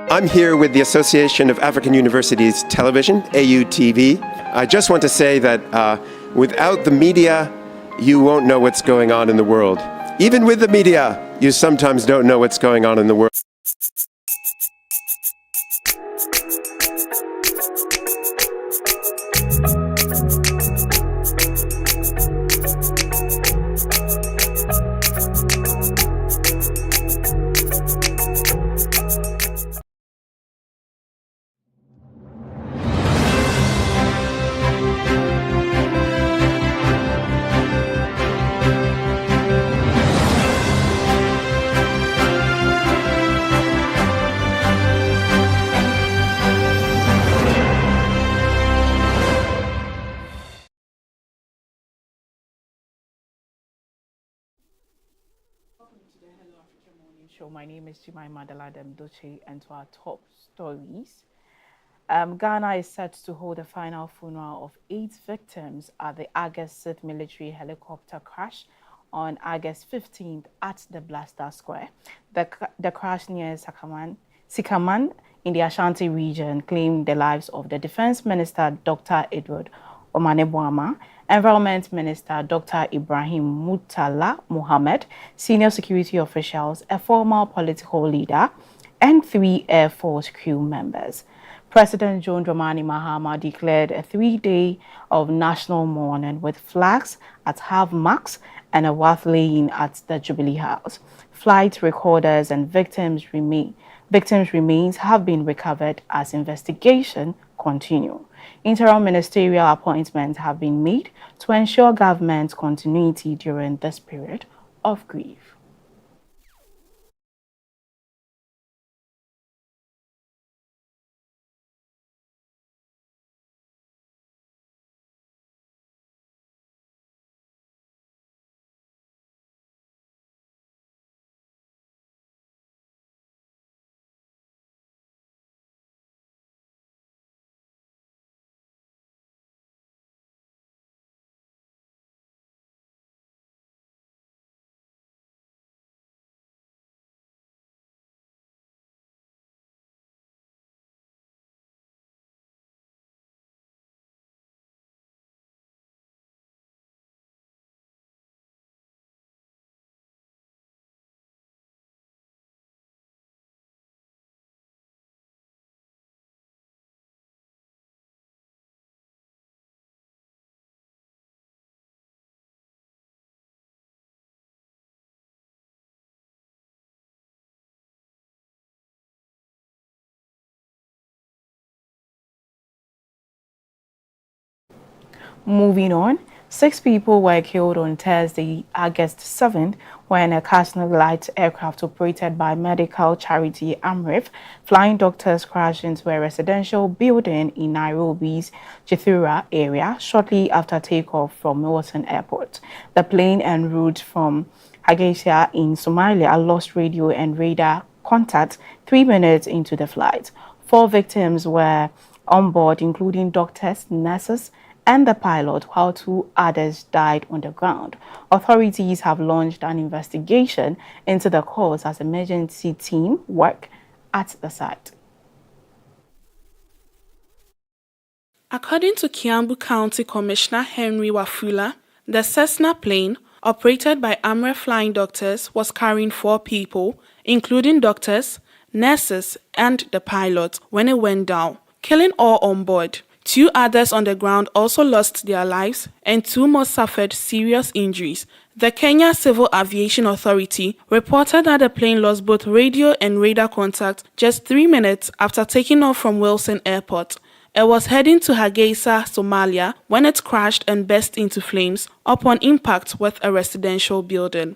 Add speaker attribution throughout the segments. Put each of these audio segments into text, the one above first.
Speaker 1: I'm here with the Association of African Universities Television, AUTV. I just want to say that without the media, you won't know what's going on in the world. Even with the media, you sometimes don't know what's going on in the world.
Speaker 2: Show. My name is Jemima Daladem-Doche, and to our top stories. Ghana is set to hold a final funeral of 8 victims at the August 6th military helicopter crash on August 15th at the Blaster Square. The crash near Sikaman in the Ashanti region claimed the lives of the Defense Minister, Dr. Edward Omanebwama, Environment Minister Dr. Ibrahim Mutala Mohammed, senior security officials, a former political leader, and 3 Air Force crew members. President John Dramani Mahama declared a 3-day of national mourning with flags at half-mast and a wreath laying at the Jubilee House. Flight recorders and victims' remains have been recovered as investigation continue. Interim ministerial appointments have been made to ensure government continuity during this period of grief. Moving on, 6 people were killed on Thursday, August 7th, when a Casino Light aircraft operated by medical charity Amref Flying Doctors crashed into a residential building in Nairobi's Githura area shortly after takeoff from Wilson Airport. The plane en route from Hargeisa in Somalia lost radio and radar contact 3 minutes into the flight. 4 victims were on board, including doctors, nurses, and the pilot, while 2 others died on the ground. Authorities have launched an investigation into the cause as emergency team work at the site.
Speaker 3: According to Kiambu County Commissioner Henry Wafula, the Cessna plane, operated by Amref Flying Doctors, was carrying 4 people, including doctors, nurses, and the pilot, when it went down, killing all on board. 2 others on the ground also lost their lives, and 2 more suffered serious injuries. The Kenya Civil Aviation Authority reported that the plane lost both radio and radar contact just 3 minutes after taking off from Wilson Airport. It was heading to Hargeisa, Somalia, when it crashed and burst into flames upon impact with a residential building.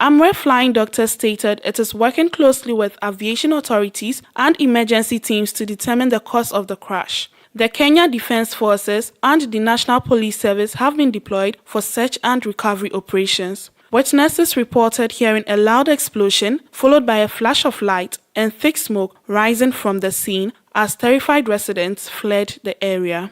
Speaker 3: Amref Flying Doctors stated it is working closely with aviation authorities and emergency teams to determine the cause of the crash. The Kenya Defense Forces and the National Police Service have been deployed for search and recovery operations. Witnesses reported hearing a loud explosion, followed by a flash of light and thick smoke rising from the scene as terrified residents fled the area.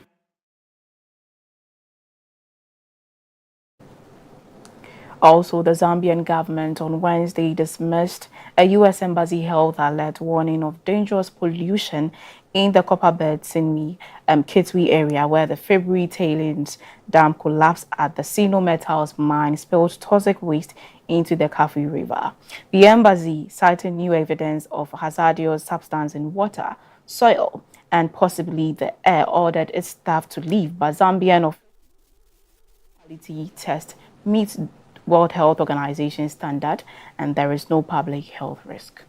Speaker 2: Also, the Zambian government on Wednesday dismissed a U.S. Embassy health alert warning of dangerous pollution in the Copperbelt Sinmi Kitwe area, where the February tailings dam collapsed at the Sino Metals mine spilled toxic waste into the Kafue River. The embassy, citing new evidence of hazardous substance in water, soil, and possibly the air, ordered its staff to leave, but Zambian quality test meets World Health Organization standard and there is no public health risk.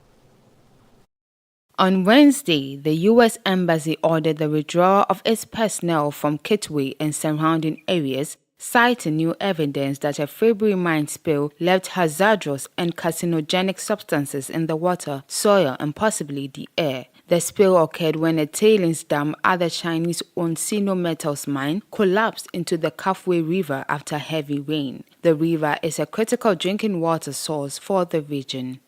Speaker 4: On Wednesday, the U.S. Embassy ordered the withdrawal of its personnel from Kitwe and surrounding areas, citing new evidence that a February mine spill left hazardous and carcinogenic substances in the water, soil, and possibly the air. The spill occurred when a tailings dam at the Chinese-owned Sino Metals mine collapsed into the Kafue River after heavy rain. The river is a critical drinking water source for the region.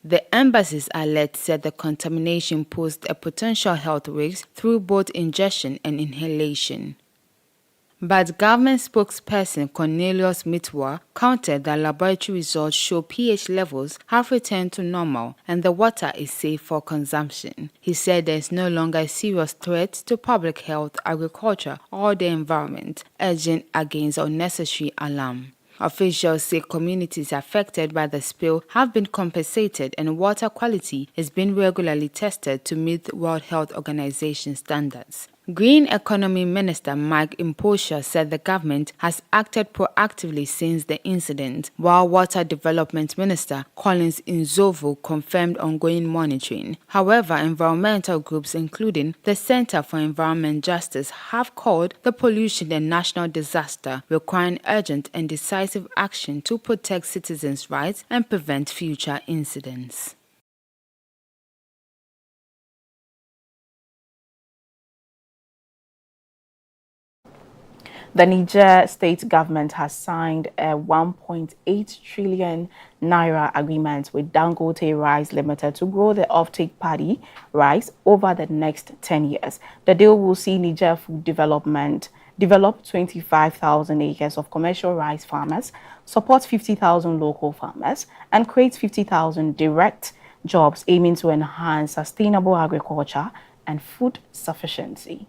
Speaker 4: The embassy's alert said the contamination posed a potential health risk through both ingestion and inhalation. But government spokesperson Cornelius Mitwa countered that laboratory results show pH levels have returned to normal and the water is safe for consumption. He said there is no longer a serious threat to public health, agriculture, or the environment, urging against unnecessary alarm. Officials say communities affected by the spill have been compensated and water quality is being regularly tested to meet World Health Organization standards. Green Economy Minister Mike Imposha said the government has acted proactively since the incident, while Water Development Minister Collins Inzovu confirmed ongoing monitoring. However, environmental groups including the Center for Environment Justice have called the pollution a national disaster, requiring urgent and decisive action to protect citizens' rights and prevent future incidents.
Speaker 2: The Niger state government has signed a 1.8 trillion naira agreement with Dangote Rice Limited to grow the offtake paddy rice over the next 10 years. The deal will see Niger Food Development develop 25,000 acres of commercial rice farmers, support 50,000 local farmers, and create 50,000 direct jobs aiming to enhance sustainable agriculture and food sufficiency.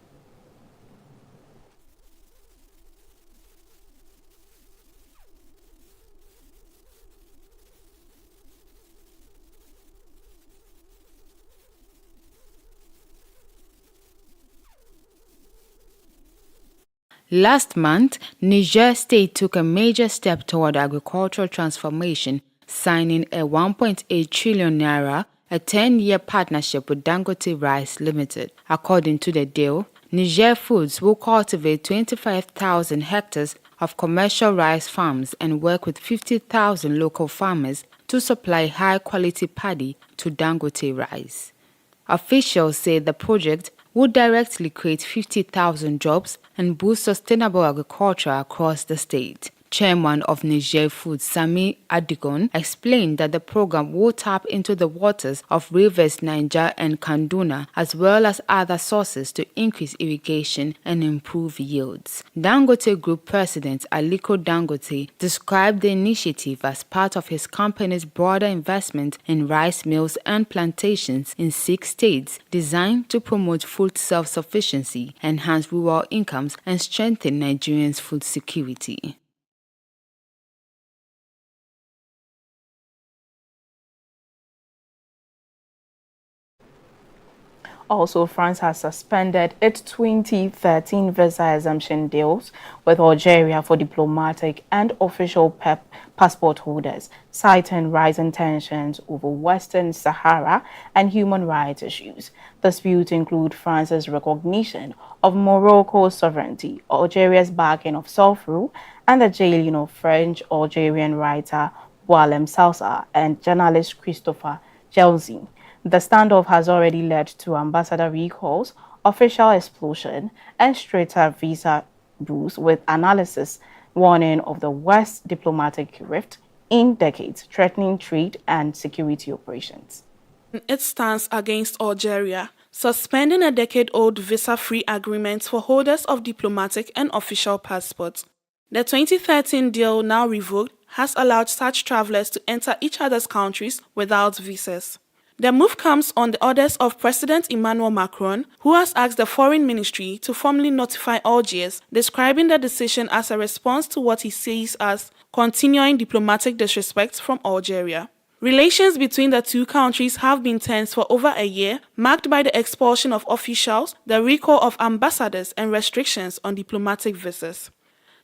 Speaker 4: Last month, Niger State took a major step toward agricultural transformation, signing a 1.8 trillion naira, a 10-year partnership with Dangote Rice Limited. According to the deal, Niger Foods will cultivate 25,000 hectares of commercial rice farms and work with 50,000 local farmers to supply high-quality paddy to Dangote Rice. Officials say the project would directly create 50,000 jobs and boost sustainable agriculture across the state. Chairman of Niger Foods, Sami Adigon, explained that the program will tap into the waters of rivers Niger and Kaduna, as well as other sources to increase irrigation and improve yields. Dangote Group President Aliko Dangote described the initiative as part of his company's broader investment in rice mills and plantations in 6 states, designed to promote food self-sufficiency, enhance rural incomes, and strengthen Nigerians' food security.
Speaker 2: Also, France has suspended its 2013 visa exemption deals with Algeria for diplomatic and official passport holders, citing rising tensions over Western Sahara and human rights issues. Disputes include France's recognition of Morocco's sovereignty, Algeria's backing of self-rule, and the jailing of French-Algerian writer Boualem Sansal and journalist Christopher Jelzin. The standoff has already led to ambassador recalls, official explosion, and straighter visa rules, with analysis warning of the West's diplomatic rift in decades, threatening trade and security operations.
Speaker 3: It stands against Algeria, suspending a decade-old visa-free agreement for holders of diplomatic and official passports. The 2013 deal, now revoked, has allowed such travelers to enter each other's countries without visas. The move comes on the orders of President Emmanuel Macron, who has asked the Foreign Ministry to formally notify Algiers, describing the decision as a response to what he sees as continuing diplomatic disrespect from Algeria. Relations between the two countries have been tense for over a year, marked by the expulsion of officials, the recall of ambassadors, and restrictions on diplomatic visas.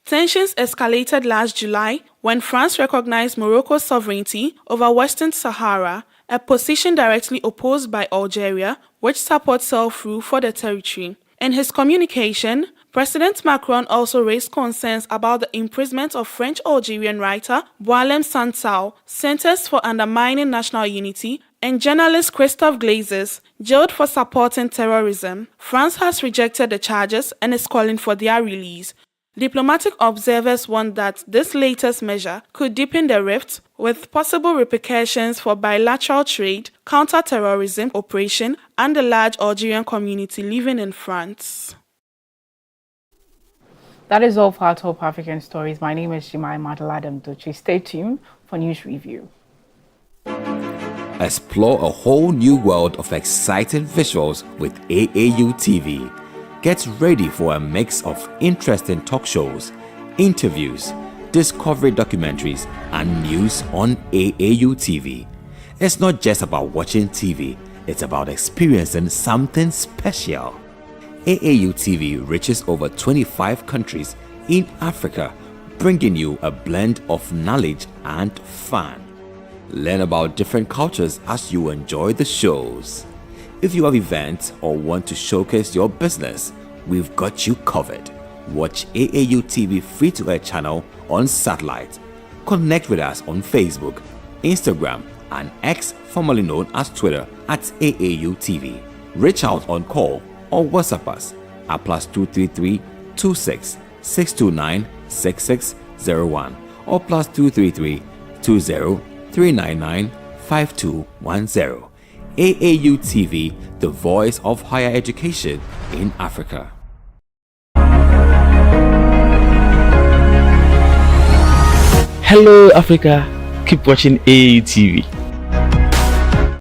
Speaker 3: Tensions escalated last July when France recognized Morocco's sovereignty over Western Sahara, a position directly opposed by Algeria, which supports self-rule for the territory. In his communication, President Macron also raised concerns about the imprisonment of French-Algerian writer Boualem Sansal, sentenced for undermining national unity, and journalist Christophe Glaizes, jailed for supporting terrorism. France has rejected the charges and is calling for their release. Diplomatic observers warn that this latest measure could deepen the rift, with possible repercussions for bilateral trade, counter-terrorism operation, and the large Algerian community living in France.
Speaker 2: That is all for our top African stories. My name is Jemima Daladem Doche. Stay tuned for News Review.
Speaker 5: Explore a whole new world of exciting visuals with AAU TV. Get ready for a mix of interesting talk shows, interviews, discovery documentaries, and news on AAU TV. It's not just about watching TV, it's about experiencing something special. AAU TV reaches over 25 countries in Africa, bringing you a blend of knowledge and fun. Learn about different cultures as you enjoy the shows. If you have events or want to showcase your business, we've got you covered. Watch AAU TV free-to-air channel on satellite. Connect with us on Facebook, Instagram, and X, formerly known as Twitter, at AAU TV. Reach out on call or WhatsApp us at +233 26 629 6601 or +233 20 399 5210. AAU TV, the voice of higher education in Africa.
Speaker 6: Hello Africa, keep watching AAU TV.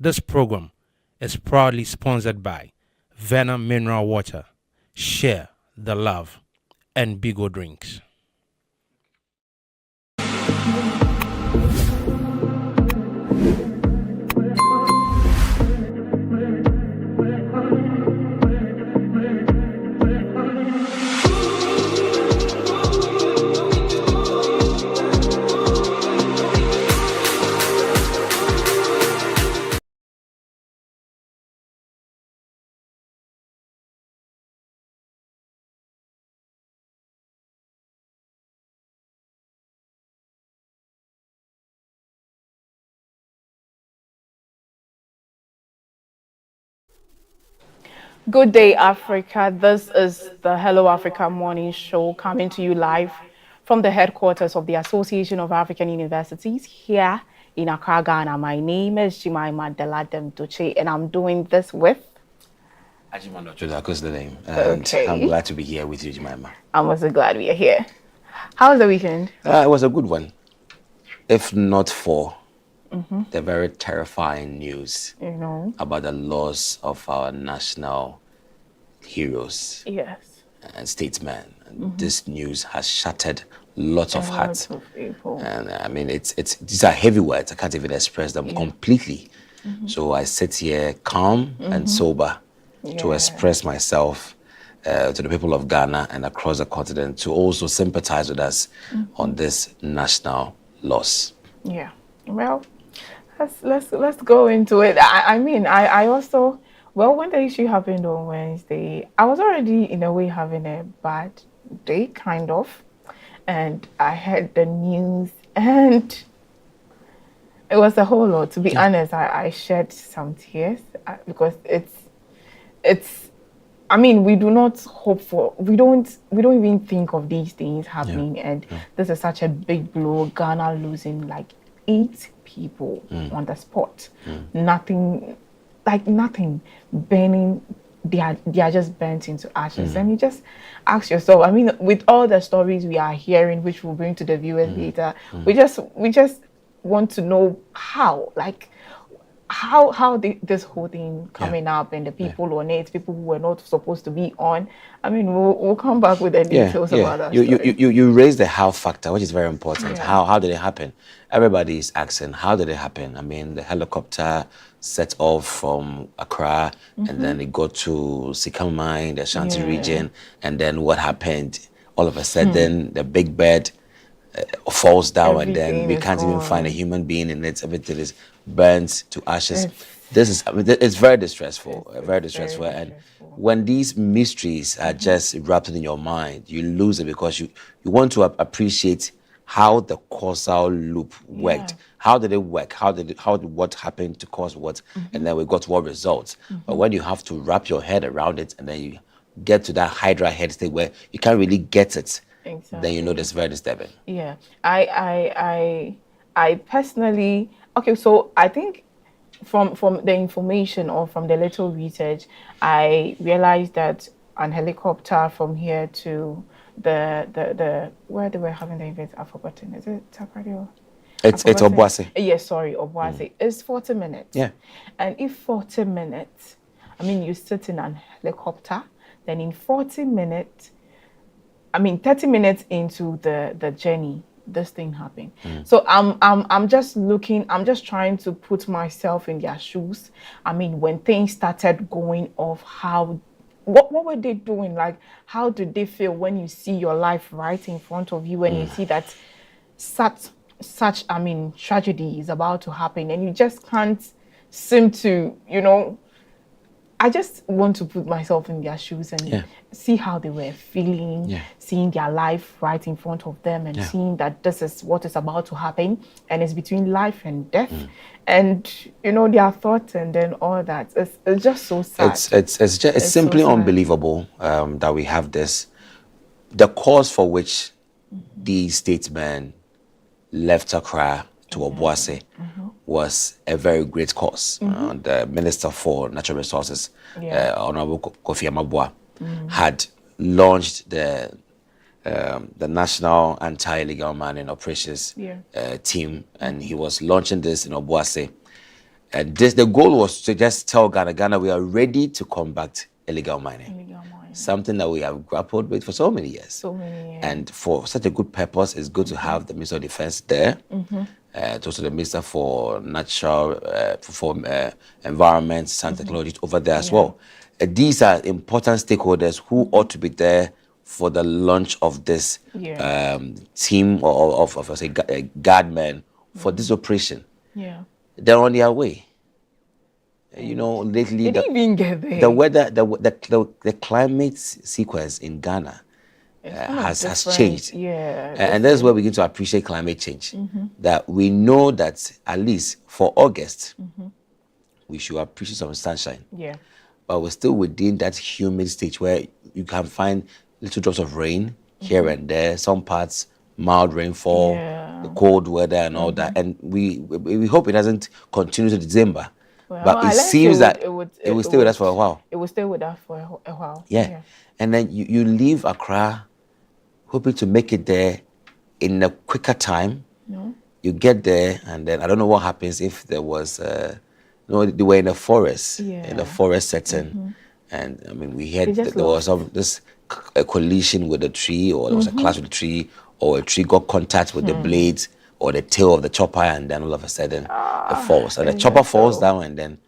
Speaker 7: This program is proudly sponsored by Venom Mineral Water, Share the Love, and Bigo Drinks.
Speaker 2: Good day, Africa. This is the Hello Africa Morning Show coming to you live from the headquarters of the Association of African Universities here in Accra, Ghana. My name is Jemima Daladem Doche, and I'm doing this with
Speaker 6: Ajimando Chodako's the name. And I'm glad to be here with you, Jemima.
Speaker 2: I'm also glad we are here. How was the weekend?
Speaker 6: It was a good one. If not for the very terrifying news about the loss of our national heroes
Speaker 2: Yes.
Speaker 6: and statesmen. This news has shattered lots of hearts.
Speaker 2: Lots of people.
Speaker 6: And I mean, these are heavy words. I can't even express them completely. So I sit here calm and sober to express myself to the people of Ghana and across the continent to also sympathize with us on this national loss.
Speaker 2: Yeah. Well, let's go into it. I also, well, when the issue happened on Wednesday, I was already in a way having a bad day, kind of, and I heard the news, and it was a whole lot. To be honest, I shed some tears because it's. I mean, we do not hope for. We don't even think of these things happening, and this is such a big blow. Ghana losing like 8 people on the spot. Nothing, burning they are just burnt into ashes. And you just ask yourself, I mean, with all the stories we are hearing, which we'll bring to the viewers later, we just want to know how, like, this whole thing coming up and the people on it, people who were not supposed to be on. I mean, we'll come back with the details about that.
Speaker 6: You raised the how factor, which is very important.
Speaker 2: Yeah.
Speaker 6: How did it happen? Everybody is asking, how did it happen? I mean, the helicopter set off from Accra and then it got to Sikamai, the Ashanti region, and then what happened? All of a sudden, the big bird falls down, and then we can't even find a human being in it. Everything is burnt to ashes. This is, I mean, it's very distressful, very distressful. And when these mysteries are just wrapped in your mind, you lose it because you want to appreciate how the causal loop worked. How did it work? How did what happened to cause what? And then we got what results. But when you have to wrap your head around it, and then you get to that Hydra head state where you can't really get it, then you know that's very disturbing.
Speaker 2: Yeah, I personally, okay, so I think from the information or from the little research, I realized that an helicopter from here to the where they were having the event, I've forgotten. Is it Takoradi?
Speaker 6: It's Obuasi.
Speaker 2: Yes, sorry, Obuasi. It's 40 minutes.
Speaker 6: Yeah.
Speaker 2: And if 40 minutes, I mean, you sit in an helicopter, then in 40 minutes, I mean, 30 minutes into the journey, this thing happened. So I'm just trying to put myself in their shoes. I mean, when things started going off, what were they doing? Like, how did they feel when you see your life right in front of you and you see that such I mean, tragedy is about to happen, and you just can't seem to, I just want to put myself in their shoes and see how they were feeling, seeing their life right in front of them, and seeing that this is what is about to happen, and it's between life and death, and their thoughts, and then all that. It's just so sad.
Speaker 6: It's simply so unbelievable that we have this. The cause for which these statesmen left Accra to Obuasi was a very great cause. The Minister for Natural Resources, Honorable Kofi Amabua, had launched the National Anti-Illegal Mining Operations team, and he was launching this in Obuasi. And the goal was to just tell Ghana, we are ready to combat illegal mining. Something that we have grappled with for so many years. And for such a good purpose, it's good to have the Minister of Defense there. Also the Minister for Natural, Environment, Science and Technology over there as well. These are important stakeholders who ought to be there for the launch of this team of say, guardmen for this operation. They're on their way. Lately
Speaker 2: they didn't even get there.
Speaker 6: The weather, the climate sequence in Ghana has changed. And that's where we begin to appreciate climate change. That we know that at least for August, we should appreciate some sunshine. But we're still within that humid stage where you can find little drops of rain here and there, some parts mild rainfall, the cold weather and all that. And we hope it doesn't continue to December. But it seems that it will stay with us for a while.
Speaker 2: It will stay with us for a while.
Speaker 6: And then you leave Accra hoping to make it there in a quicker time. You get there, and then I don't know what happens if there was, they were in a forest, setting. And I mean, we heard that there was a collision with a tree, or there was a clash with a tree, or a tree got contact with the blades or the tail of the chopper, and then all of a sudden it falls. And the chopper falls down, and then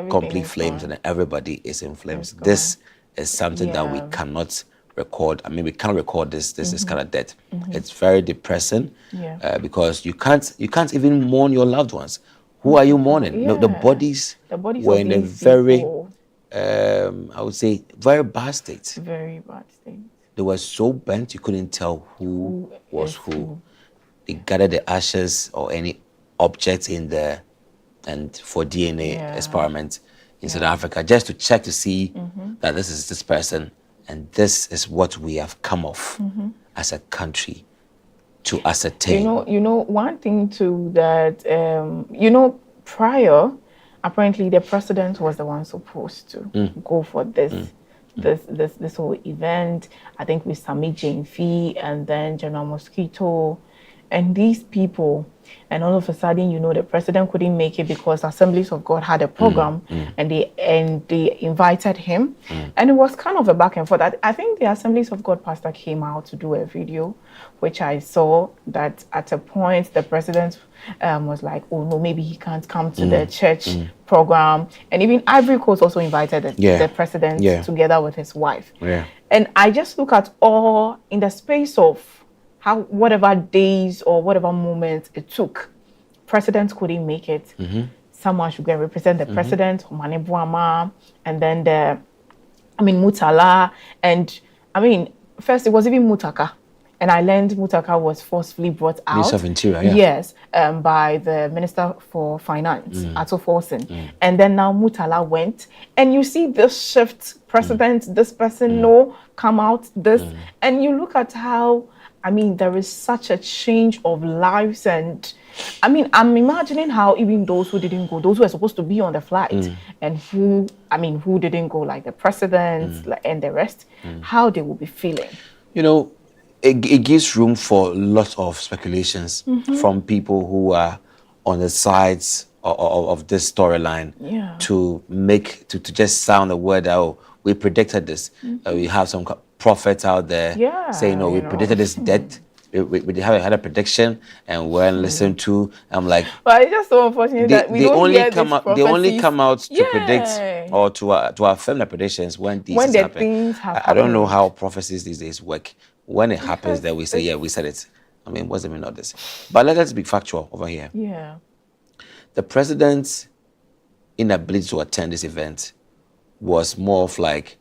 Speaker 6: complete flames, and then everybody is in flames. This is something that we cannot record. I mean, we can't record this is kind of death. It's very depressing because you can't even mourn your loved ones. Who are you mourning? No, the bodies were in a very, I would say, very bad state.
Speaker 2: Very bad state.
Speaker 6: They were so burnt you couldn't tell who was who. They gathered the ashes or any objects in there, and for DNA experiment in South Africa, just to check to see that this is this person, and this is what we have come off as a country to ascertain.
Speaker 2: One thing too that prior, apparently the president was the one supposed to go for this this whole event. I think with Sami Jane Fee and then General Mosquito and these people. And all of a sudden, the president couldn't make it because Assemblies of God had a program and they invited him. And it was kind of a back and forth. I think the Assemblies of God pastor came out to do a video, which I saw that at a point the president was like, oh no, maybe he can't come to the church program. And even Ivory Coast also invited the president together with his wife. Yeah. And I just look at all in the space of whatever days or whatever moments it took, president couldn't make it. Someone should go and represent the president, Omane Boama, and then Mutala. And first it was even Mutaka. And I learned Mutaka was forcefully brought out.
Speaker 6: Minister of Interior, yeah.
Speaker 2: Yes, by the Minister for Finance, Ato Forson. And then now Mutala went. And you see this shift, president, this person, come out, this. And you look at how, there is such a change of lives. And I'm imagining how even those who didn't go, those who were supposed to be on the flight, and who didn't go, like the president and the rest, how they will be feeling.
Speaker 6: It gives room for lots of speculations from people who are on the sides of this storyline to just sound a word that, oh, we predicted this. We have some prophets out there saying, no, we predicted this death. We haven't had a prediction and weren't listened to. I'm like,
Speaker 2: but it's just so unfortunate that we don't hear these prophecies.
Speaker 6: They only come out to predict or to affirm the predictions when things happen. I don't know how prophecies these days work. When it happens, then we say, yeah, we said it. What's the meaning of this? But let's be factual over here.
Speaker 2: Yeah.
Speaker 6: The president's inability to attend this event was more of like,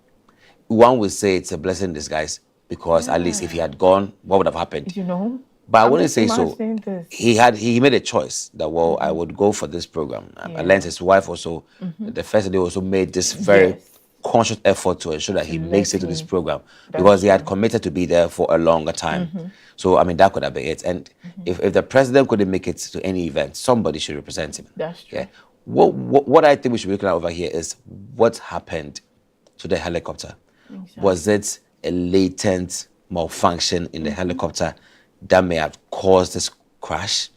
Speaker 6: one would say it's a blessing in disguise, because at least if he had gone, what would have happened? But I wouldn't say so. He made a choice that, well, I would go for this program. I learned his wife also, the first day also made this very conscious effort to ensure that he makes it to this program, because he had committed to be there for a longer time. So, that could have been it. And if the president couldn't make it to any event, somebody should represent him.
Speaker 2: That's true.
Speaker 6: Yeah. What I think we should be looking at over here is what happened to the helicopter. Exactly. Was it a latent malfunction in the helicopter that may have caused this crash,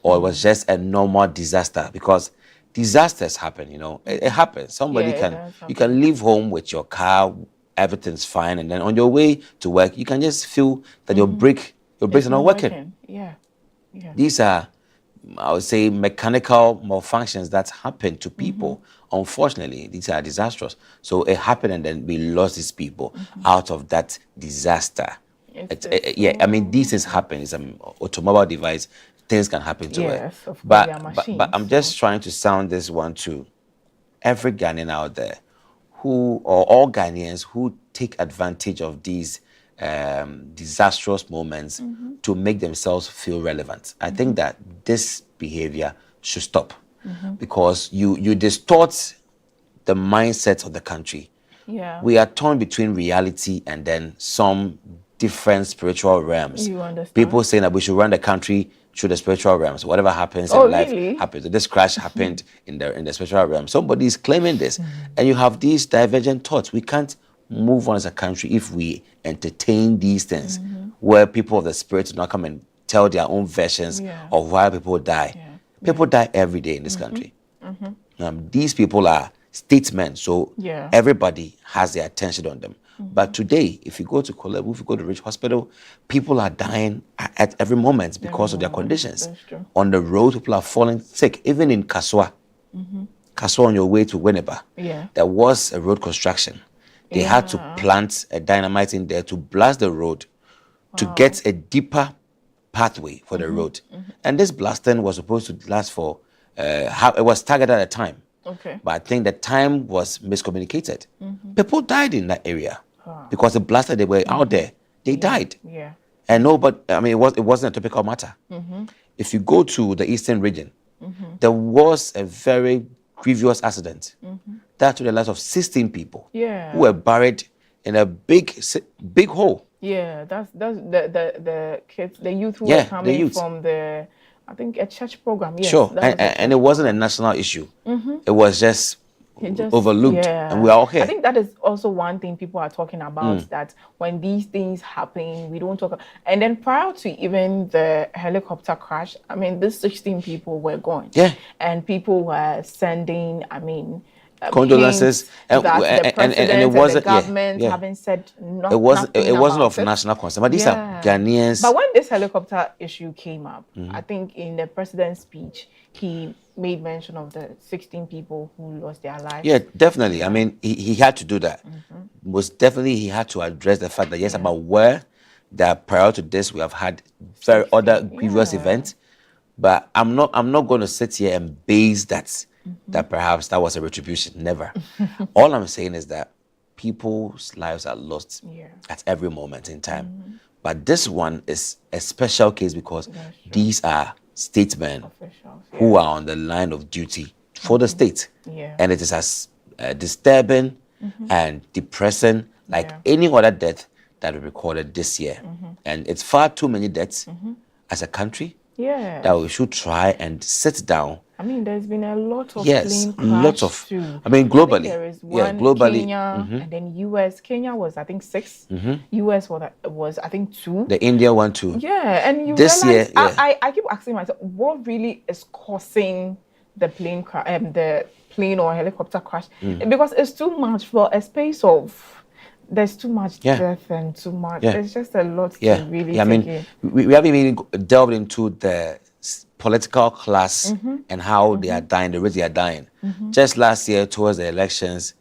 Speaker 6: or it was just a normal disaster? Because disasters happen, it happens. You can leave home with your car, everything's fine, and then on your way to work, you can just feel that your brakes are not working.
Speaker 2: Yeah.
Speaker 6: These are, I would say, mechanical malfunctions that happen to people. Unfortunately, these are disastrous. So it happened, and then we lost these people out of that disaster. These things happen. It's an automobile device. Things can happen to it. But I'm just trying to sound this one to every Ghanaian out there or all Ghanaians who take advantage of these disastrous moments to make themselves feel relevant. I think that this behavior should stop, because you distort the mindset of the country.
Speaker 2: Yeah.
Speaker 6: We are torn between reality and then some different spiritual realms.
Speaker 2: You understand?
Speaker 6: People saying that we should run the country through the spiritual realms. Whatever happens in life happens. This crash happened in the spiritual realm. Somebody is claiming this, and you have these divergent thoughts. We can't move on as a country if we entertain these things, where people of the spirit do not come and tell their own versions of why people die. Yeah. People die every day in this country. These people are statesmen, so everybody has their attention on them. But today, if you go to Kolebu, if you go to Rich Hospital, people are dying at every moment because of their conditions. On the road, people are falling sick. Even in Kaswa, Kaswa on your way to Winneba, there was a road construction. They had to plant a dynamite in there to blast the road to get a deeper pathway for the road. And this blasting was supposed to last for, it was targeted at a time.
Speaker 2: Okay.
Speaker 6: But I think the time was miscommunicated. People died in that area because the blaster, they were out there. They died.
Speaker 2: Yeah.
Speaker 6: And nobody, it wasn't a typical matter. If you go to the eastern region, there was a very grievous accident that took the lives of 16 people who were buried in a big hole.
Speaker 2: Yeah, that's the kids, the youth who were coming from I think a church program. Yes,
Speaker 6: sure, and it wasn't a national issue. It was just overlooked, and we are okay.
Speaker 2: I think that is also one thing people are talking about, that when these things happen, we don't talk. And then prior to even the helicopter crash, I mean, these 16 people were gone.
Speaker 6: Yeah.
Speaker 2: And people were sending, I mean,
Speaker 6: condolences,
Speaker 2: and it wasn't, the government having said
Speaker 6: it wasn't of national concern, but these are Ghanaians.
Speaker 2: But when this helicopter issue came up, I think in the president's speech, he made mention of the 16 people who lost their lives.
Speaker 6: Yeah, definitely. I mean, he had to do that. Most definitely, he had to address the fact that yes, about where that prior to this we have had very other previous events, but I'm not going to sit here and base that. That perhaps that was a retribution. Never. All I'm saying is that people's lives are lost at every moment in time. But this one is a special case because these are statesmen who are on the line of duty for the state. And it is as disturbing and depressing like any other death that we recorded this year. And it's far too many deaths as a country that we should try and sit down.
Speaker 2: I mean, there's been a lot of
Speaker 6: plane
Speaker 2: crash
Speaker 6: lots of
Speaker 2: too.
Speaker 6: I mean, globally,
Speaker 2: there is one,
Speaker 6: globally,
Speaker 2: Kenya, and then US. Kenya was, I think, 6. US was, I think, 2.
Speaker 6: The India one too.
Speaker 2: Yeah, and you
Speaker 6: this
Speaker 2: realize,
Speaker 6: year,
Speaker 2: I keep asking myself, what really is causing the plane or helicopter crash? Because it's too much for a space of. There's too much death and too much. There's just a lot to really.
Speaker 6: I mean, we haven't even delved into the political class and how they are dying, the rate they are dying. Just last year, towards the elections,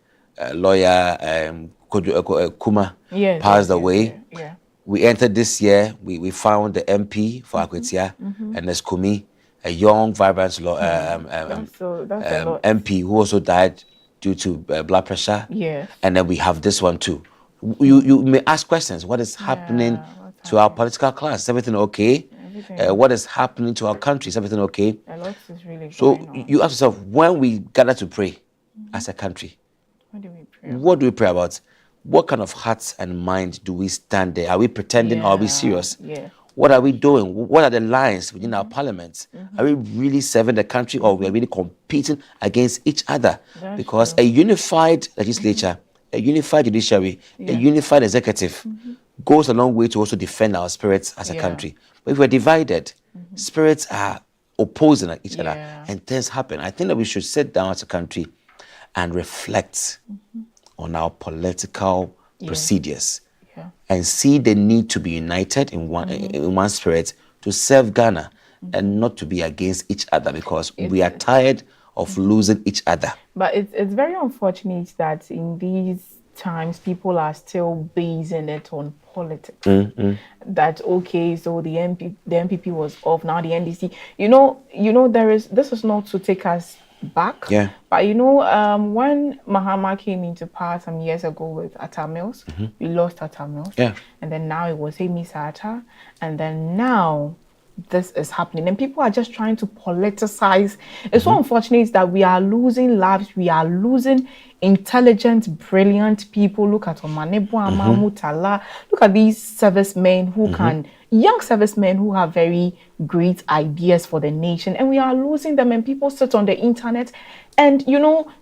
Speaker 6: lawyer Kuma passed away. We entered this year, we found the MP for Akwetia, and there's Kumi, a young, vibrant MP who also died due to blood pressure. And then we have this one too. You may ask questions. What is happening to our political class? Is everything okay? What is happening to our country? Is everything okay?
Speaker 2: A lot is really
Speaker 6: so
Speaker 2: going on.
Speaker 6: you ask yourself, when we gather to pray as a country,
Speaker 2: what do we pray?
Speaker 6: What do we pray about? What kind of hearts and mind do we stand there? Are we pretending or are we serious? What are we doing? What are the lines within our parliaments? Are we really serving the country or we are really competing against each other? Because a unified legislature, a unified judiciary, a unified executive goes a long way to also defend our spirits as a country. But if we're divided, spirits are opposing each other and things happen. I think that we should sit down as a country and reflect on our political procedures and see the need to be united in one spirit to serve Ghana and not to be against each other because we are tired of losing each other.
Speaker 2: But it's very unfortunate that in these times people are still basing it on politics. That okay, so the MPP was off, now the NDC. You know, this is not to take us back. But when Mahama came into power some years ago with Atta Mills, we lost Atta Mills. And then now it was Amy Sata, and then now this is happening and people are just trying to politicize. It's so unfortunate that we are losing lives, we are losing intelligent, brilliant people. Look at Omanebu Mutala. Look at these servicemen who young servicemen who have very great ideas for the nation, and we are losing them. And people sit on the internet and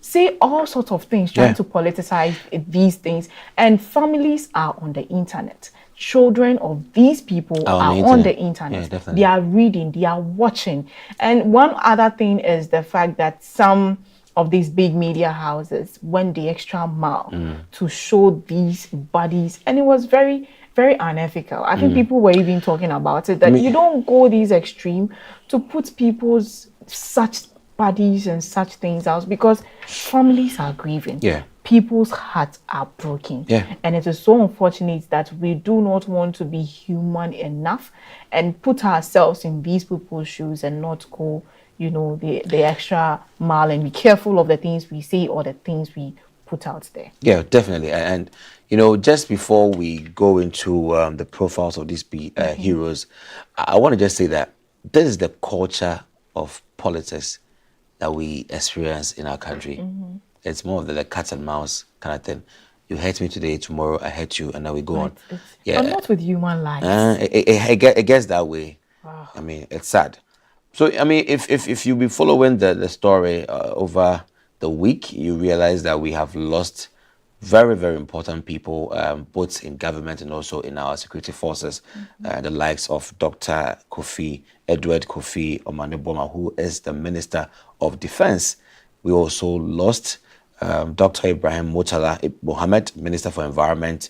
Speaker 2: say all sorts of things, trying to politicize these things. And families are on the internet. Children of these people are on the internet. They are reading, they are watching. And one other thing is the fact that some of these big media houses went the extra mile to show these bodies, and it was very, very unethical. I think people were even talking about it, that you don't go these extreme to put people's such bodies and such things out, because families are grieving. People's hearts are broken. And it is so unfortunate that we do not want to be human enough and put ourselves in these people's shoes and not go, the extra mile and be careful of the things we say or the things we put out there.
Speaker 6: Yeah, definitely. And, just before we go into the profiles of these heroes, I want to just say that this is the culture of politics that we experience in our country. It's more of the cat and mouse kind of thing. You hate me today, tomorrow I hate you, and then we go on.
Speaker 2: But not with human lives.
Speaker 6: It gets that way. Wow. I mean, it's sad. So, I mean, if you've been following the story over the week, you realize that we have lost very, very important people, both in government and also in our security forces, the likes of Dr. Edward Kofi Omaneboma, who is the Minister of Defense. We also lost Dr. Ibrahim Murtala Mohammed, Minister for Environment,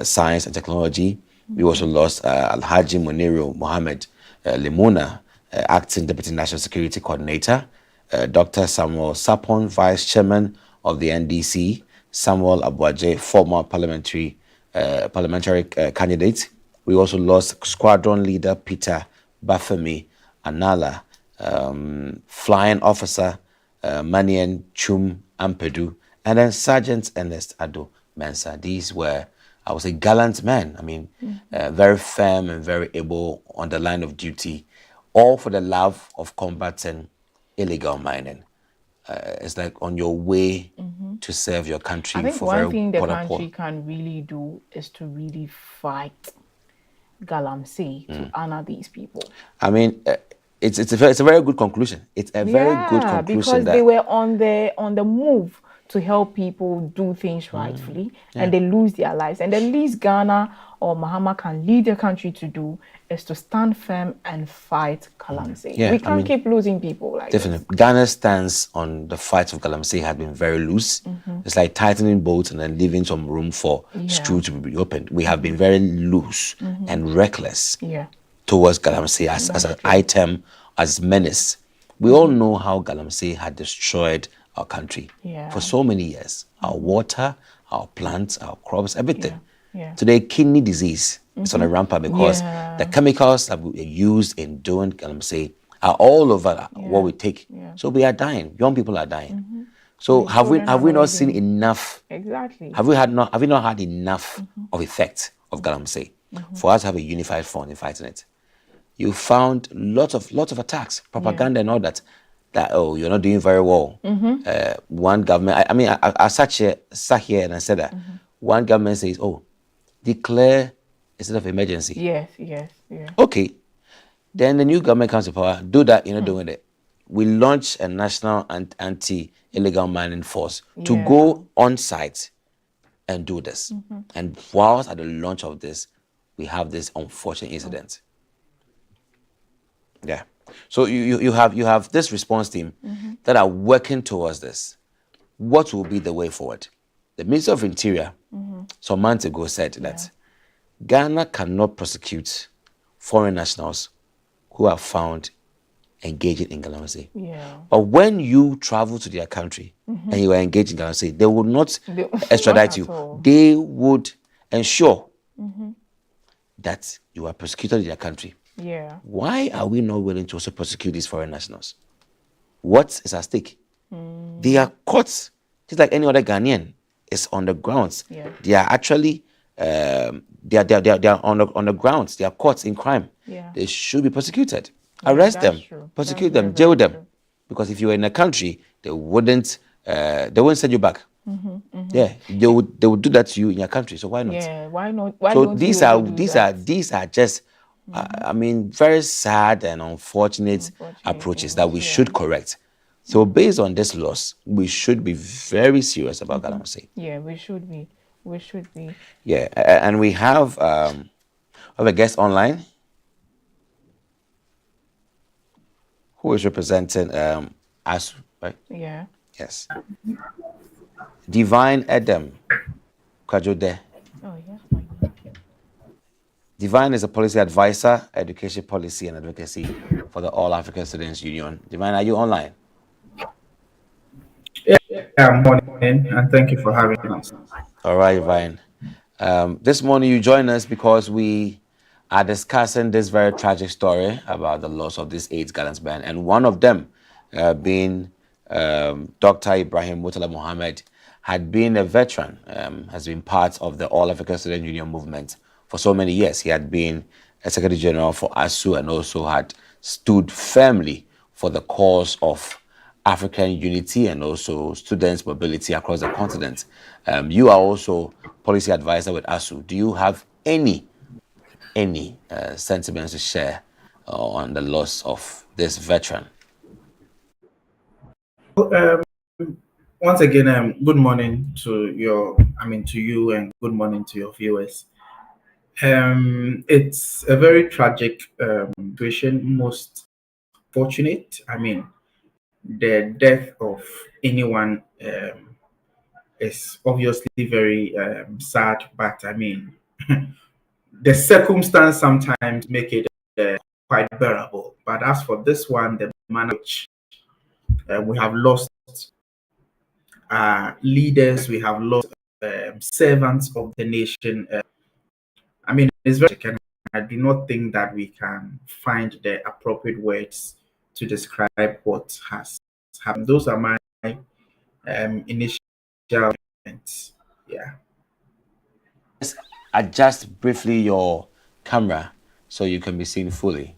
Speaker 6: Science and Technology. We also lost Alhaji Muniru Mohammed Limuna, Acting Deputy National Security Coordinator, Dr. Samuel Sapon, Vice Chairman of the NDC, Samuel Abuaje, former parliamentary candidate. We also lost Squadron Leader Peter Bafemi Anala, Flying Officer Manien Chum Ampedu, and then Sergeant Ernest Ado Mensa. These were, I would say, gallant men. I mean, very firm and very able on the line of duty, all for the love of combating illegal mining. It's like on your way to serve your country.
Speaker 2: I think
Speaker 6: for
Speaker 2: one
Speaker 6: very
Speaker 2: thing the
Speaker 6: poor.
Speaker 2: country can really do is to really fight Galamsey to honor these people.
Speaker 6: I mean, it's a very good conclusion. It's a very good conclusion.
Speaker 2: Because they were on the move to help people do things rightfully, and they lose their lives. And the least Ghana or Mahama can lead the country to do is to stand firm and fight Galamsey.
Speaker 6: Yeah,
Speaker 2: we can't keep losing people like
Speaker 6: definitely. Ghana's stance on the fight of Galamsey had been very loose. It's like tightening bolts and then leaving some room for screw to be opened. We have been very loose and reckless towards Galamsey as an item, as menace. We all know how Galamsey had destroyed our country for so many years. Our water, our plants, our crops, everything. Today, kidney disease is on a rampant because the chemicals that we used in doing Galamsey are all over what we take. So we are dying. Young people are dying. So have we not seen enough?
Speaker 2: Exactly.
Speaker 6: Have we not had enough of effect of Galamsey for us to have a unified front in fighting it? You found lots of attacks, propaganda and all that. That, oh, you're not doing very well. One government, I sat here and I said that one government says, oh, declare a state of emergency.
Speaker 2: Yes.
Speaker 6: Okay. Then the new government comes to power, do that, you're not doing it. We launch a national anti-illegal mining force to go on site and do this. And whilst at the launch of this, we have this unfortunate incident. Yeah. So you have this response team that are working towards this. What will be the way forward? The Minister of Interior some months ago said that Ghana cannot prosecute foreign nationals who are found engaging in Galamsey. But when you travel to their country and you are engaged in Galamsey, they will not extradite you. They would ensure that you are prosecuted in their country. Why are we not willing to also prosecute these foreign nationals? What is at stake? They are caught just like any other Ghanaian is on the grounds. They are actually they are on the grounds. They are caught in crime. They should be prosecuted. Arrest them, prosecute them, jail them. Because if you were in a country, they wouldn't send you back. They would do that to you in your country. So why not?
Speaker 2: Why not?
Speaker 6: So these are just very sad and unfortunate approaches that we should correct. So based on this loss, we should be very serious about Galamsey.
Speaker 2: Yeah, we should be.
Speaker 6: Yeah, and we have a guest online who is representing us, right?
Speaker 2: Yeah.
Speaker 6: Yes. Divine Edem Kwajode.
Speaker 2: Oh, yes.
Speaker 6: Divine is a policy advisor, education policy and advocacy for the All African Students Union. Divine, are you online?
Speaker 8: Yeah, morning, and thank you for having us.
Speaker 6: All right, Divine. This morning you join us because we are discussing this very tragic story about the loss of these 8 gallant men, and one of them being Dr. Ibrahim Murtala Mohammed, had been a veteran, has been part of the All African Student Union movement for so many years. He had been a Secretary General for ASU and also had stood firmly for the cause of African unity and also students' mobility across the continent. You are also policy advisor with ASU. Do you have any sentiments to share on the loss of this veteran?
Speaker 8: Once again, good morning to to you, and good morning to your viewers. It's a very tragic situation. Most fortunate. The death of anyone is obviously very sad, but the circumstance sometimes make it quite bearable. But as for this one, the manner which we have lost leaders, we have lost servants of the nation. It's very tragic, and I do not think that we can find the appropriate words to describe what has happened. Those are my initial comments. Yeah.
Speaker 6: Adjust briefly your camera so you can be seen fully.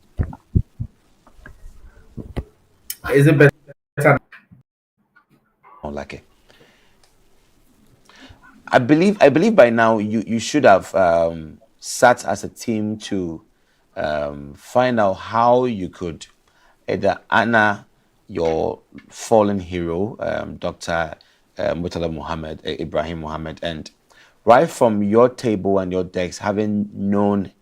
Speaker 8: Is it better?
Speaker 6: Oh, like it. I believe by now you should have sat as a team to find out how you could either honor your fallen hero, Dr. Murtala Muhammad, Ibrahim Muhammad, and right from your table and your decks, having known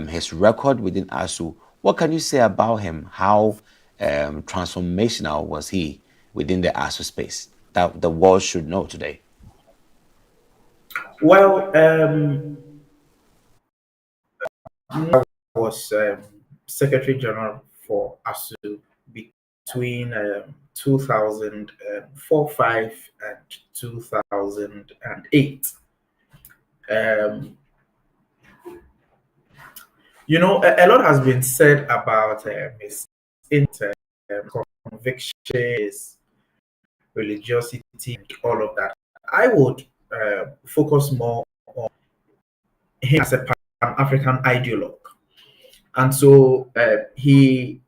Speaker 6: his record within ASU, what can you say about him? How transformational was he within the ASU space that the world should know today?
Speaker 8: Well, I was Secretary General for ASU between 2004-5 and 2008. A lot has been said about his conviction, his religiosity, and all of that. I would focus more on him as a Pan-African ideologue. And so he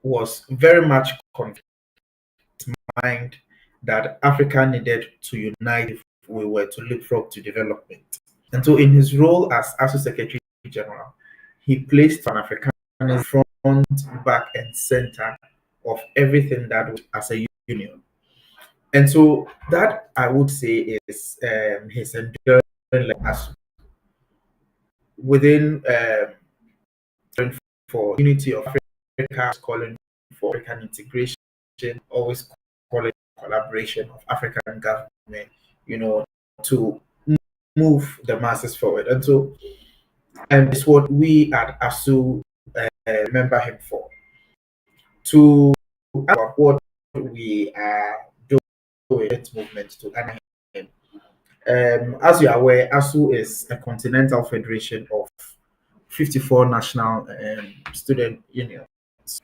Speaker 8: was very much convinced mind that Africa needed to unite if we were to leapfrog to development. And so in his role as ASU Secretary General, he placed Pan-Africanism front, back, and center of everything that was as a union. And so that, I would say, is his enduring as within for unity of Africa, calling for African integration, always calling collaboration of African government, to move the masses forward. And so it's what we at ASU remember him for. To what we are doing its movement to honor him. As you are aware, ASU is a continental federation of 54 national student unions.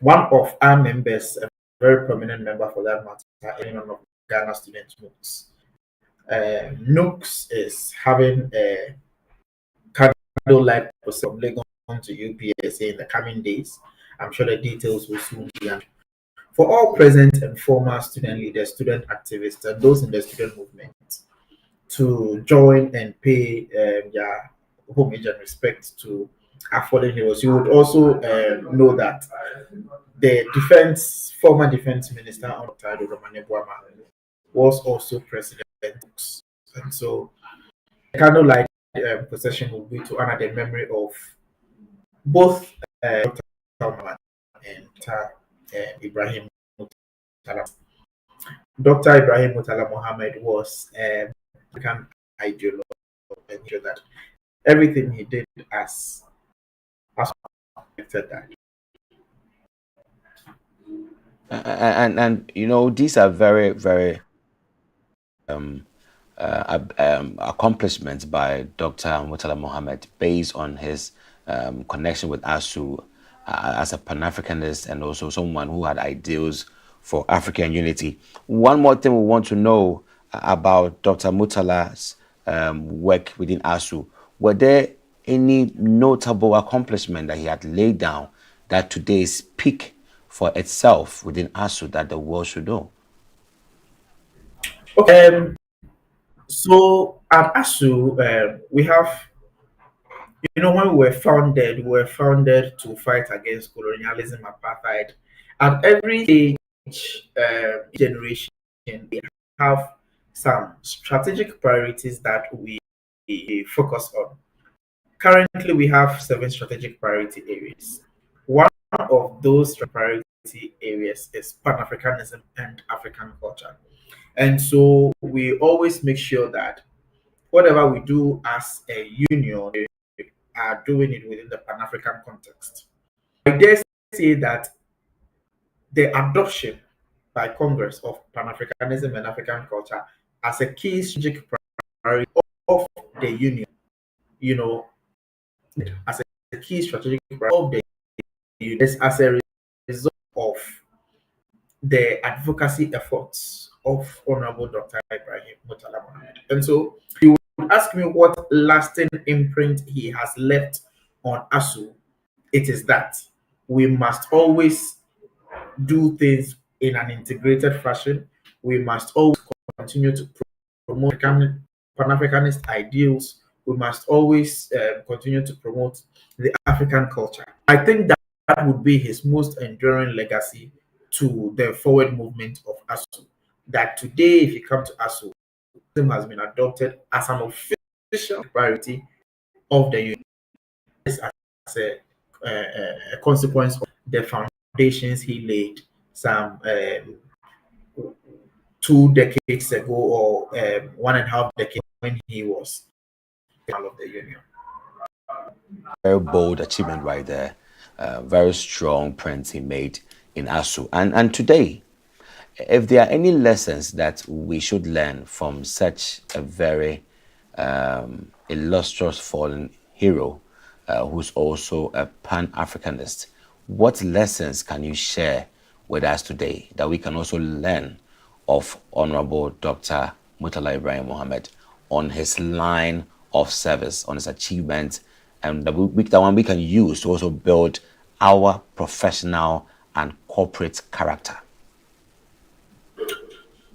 Speaker 8: One of our members, a very prominent member for that matter, is one of Ghana Student NUCS. NUCS is having a candlelight process from Lagos to UPSA in the coming days. I'm sure the details will soon be out. For all present and former student leaders, student activists, and those in the student movement to join and pay their homage and respect to our fallen heroes. You would also know that the former defense minister, Dr. Romane Buama, was also president. And so the candlelight procession will be to honor the memory of both Dr. Muhammad and Ibrahim Murtala. Dr. Ibrahim Murtala Muhammad was African ideologue, and that everything he did as affected that.
Speaker 6: And these are very, very accomplishments by Dr. Murtala Muhammad based on his connection with ASU as a Pan-Africanist and also someone who had ideals for African unity. One more thing we want to know about Dr. Murtala's work within ASU. Were there any notable accomplishment that he had laid down that today speak for itself within ASU that the world should know?
Speaker 8: Okay. So at ASU, we have, when we were founded to fight against colonialism, apartheid. At every age, generation, we have some strategic priorities that we focus on. Currently, we have 7 strategic priority areas. One of those priority areas is Pan Africanism and African culture. And so we always make sure that whatever we do as a union, we are doing it within the Pan African context. I dare say that the adoption by Congress of Pan Africanism and African culture as a key strategic priority of the union, you know, as a key strategic priority of the union, is as a result of the advocacy efforts of Honorable Dr. Ibrahim Murtala Mohammed. And so you would ask me what lasting imprint he has left on ASU. It is that we must always do things in an integrated fashion. We must always continue to promote Pan-Africanist ideals. We must always continue to promote the African culture. I think that that would be his most enduring legacy to the forward movement of ASU. That today, if you come to ASU, it has been adopted as an official priority of the union as a consequence of the foundations he laid some 2 decades ago, or 1.5 decades when he was of the union.
Speaker 6: Very bold achievement right there. Very strong print he made in ASU. And today, if there are any lessons that we should learn from such a very illustrious fallen hero, who's also a Pan-Africanist, what lessons can you share with us today that we can also learn of Honorable Dr. Murtala Ibrahim Mohammed on his line of service, on his achievements, and the one we can use to also build our professional and corporate character?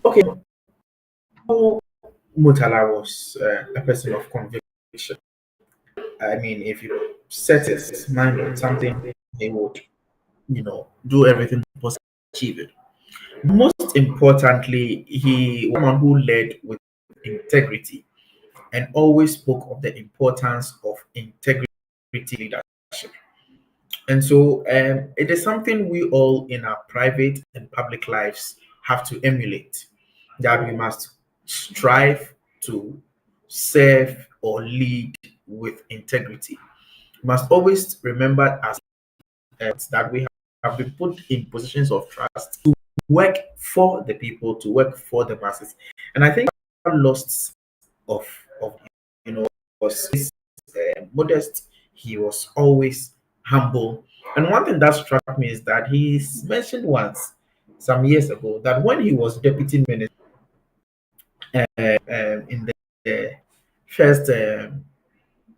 Speaker 8: Okay. Murtala was a person of conviction. I mean, if you set his mind on something, he would, do everything possible to achieve it. Most importantly, he was someone who led with integrity and always spoke of the importance of integrity leadership. And so it is something we all in our private and public lives have to emulate, that we must strive to serve or lead with integrity. We must always remember as that we have been put in positions of trust to work for the people, to work for the masses. And I think lost of was modest. He was always humble. And one thing that struck me is that he mentioned once, some years ago, that when he was deputy minister in the first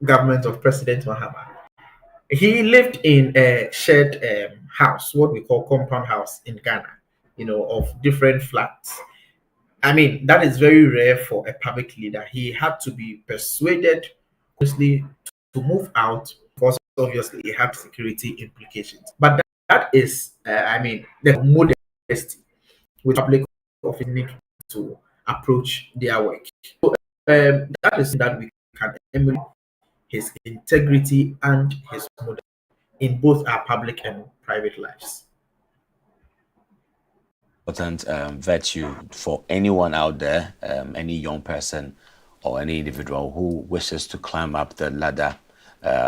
Speaker 8: government of President Mahama, he lived in a shared house, what we call compound house in Ghana, of different flats. I mean, that is very rare for a public leader. He had to be persuaded, obviously, to move out because obviously it had security implications. But that is, the modesty which public office need to approach their work. So that is that we can emulate his integrity and his modesty in both our public and private lives.
Speaker 6: Important virtue for anyone out there, any young person or any individual who wishes to climb up the ladder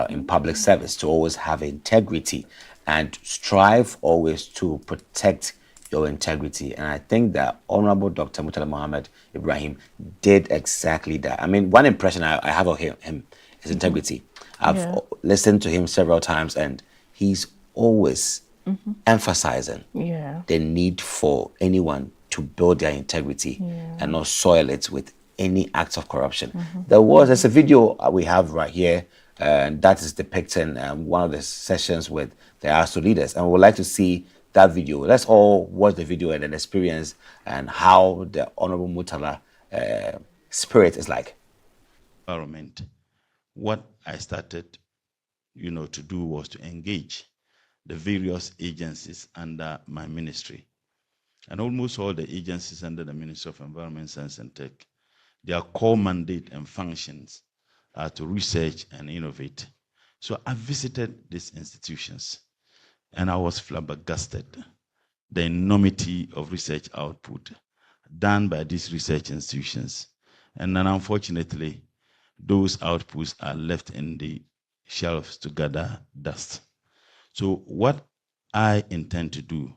Speaker 6: in public service, to always have integrity and strive always to protect your integrity. And I think that Honorable Dr. Murtala Mohammed Ibrahim did exactly that. I mean, one impression I have of him is integrity. I've listened to him several times, and he's always emphasizing the need for anyone to build their integrity and not soil it with any acts of corruption. There's a video we have right here, and that is depicting one of the sessions with the ASU leaders, and we would like to see that video. Let's all watch the video and then experience and how the Honorable Murtala spirit is like.
Speaker 9: Environment. What I started, to do was to engage the various agencies under my ministry And almost all the agencies under the Ministry of Environment, Science and Tech, their core mandate and functions are to research and innovate. So I visited these institutions and I was flabbergasted. The enormity of research output done by these research institutions. And then unfortunately, those outputs are left in the shelves to gather dust. So what I intend to do,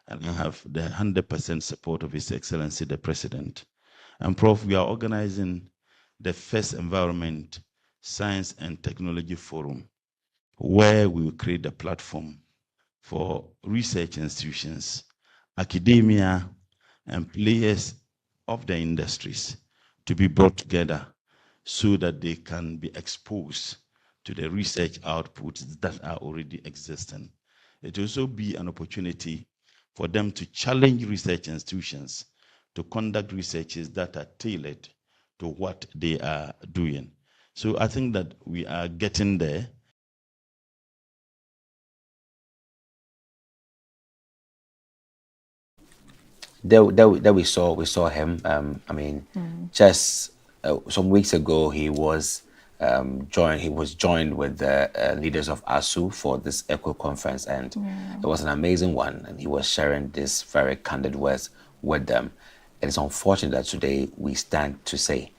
Speaker 9: and I have the 100% support of His Excellency the President, and Prof, we are organizing the first Environment, Science and Technology Forum, where we will create a platform for research institutions, academia, and players of the industries to be brought together so that they can be exposed to the research outputs that are already existing. It will also be an opportunity for them to challenge research institutions to conduct researches that are tailored to what they are doing. So I think that we are getting there.
Speaker 6: There we saw him. Just some weeks ago, he was joined with the leaders of ASU for this ECHO conference, and it was an amazing one. And he was sharing these very candid words with them. It is unfortunate that today we stand to say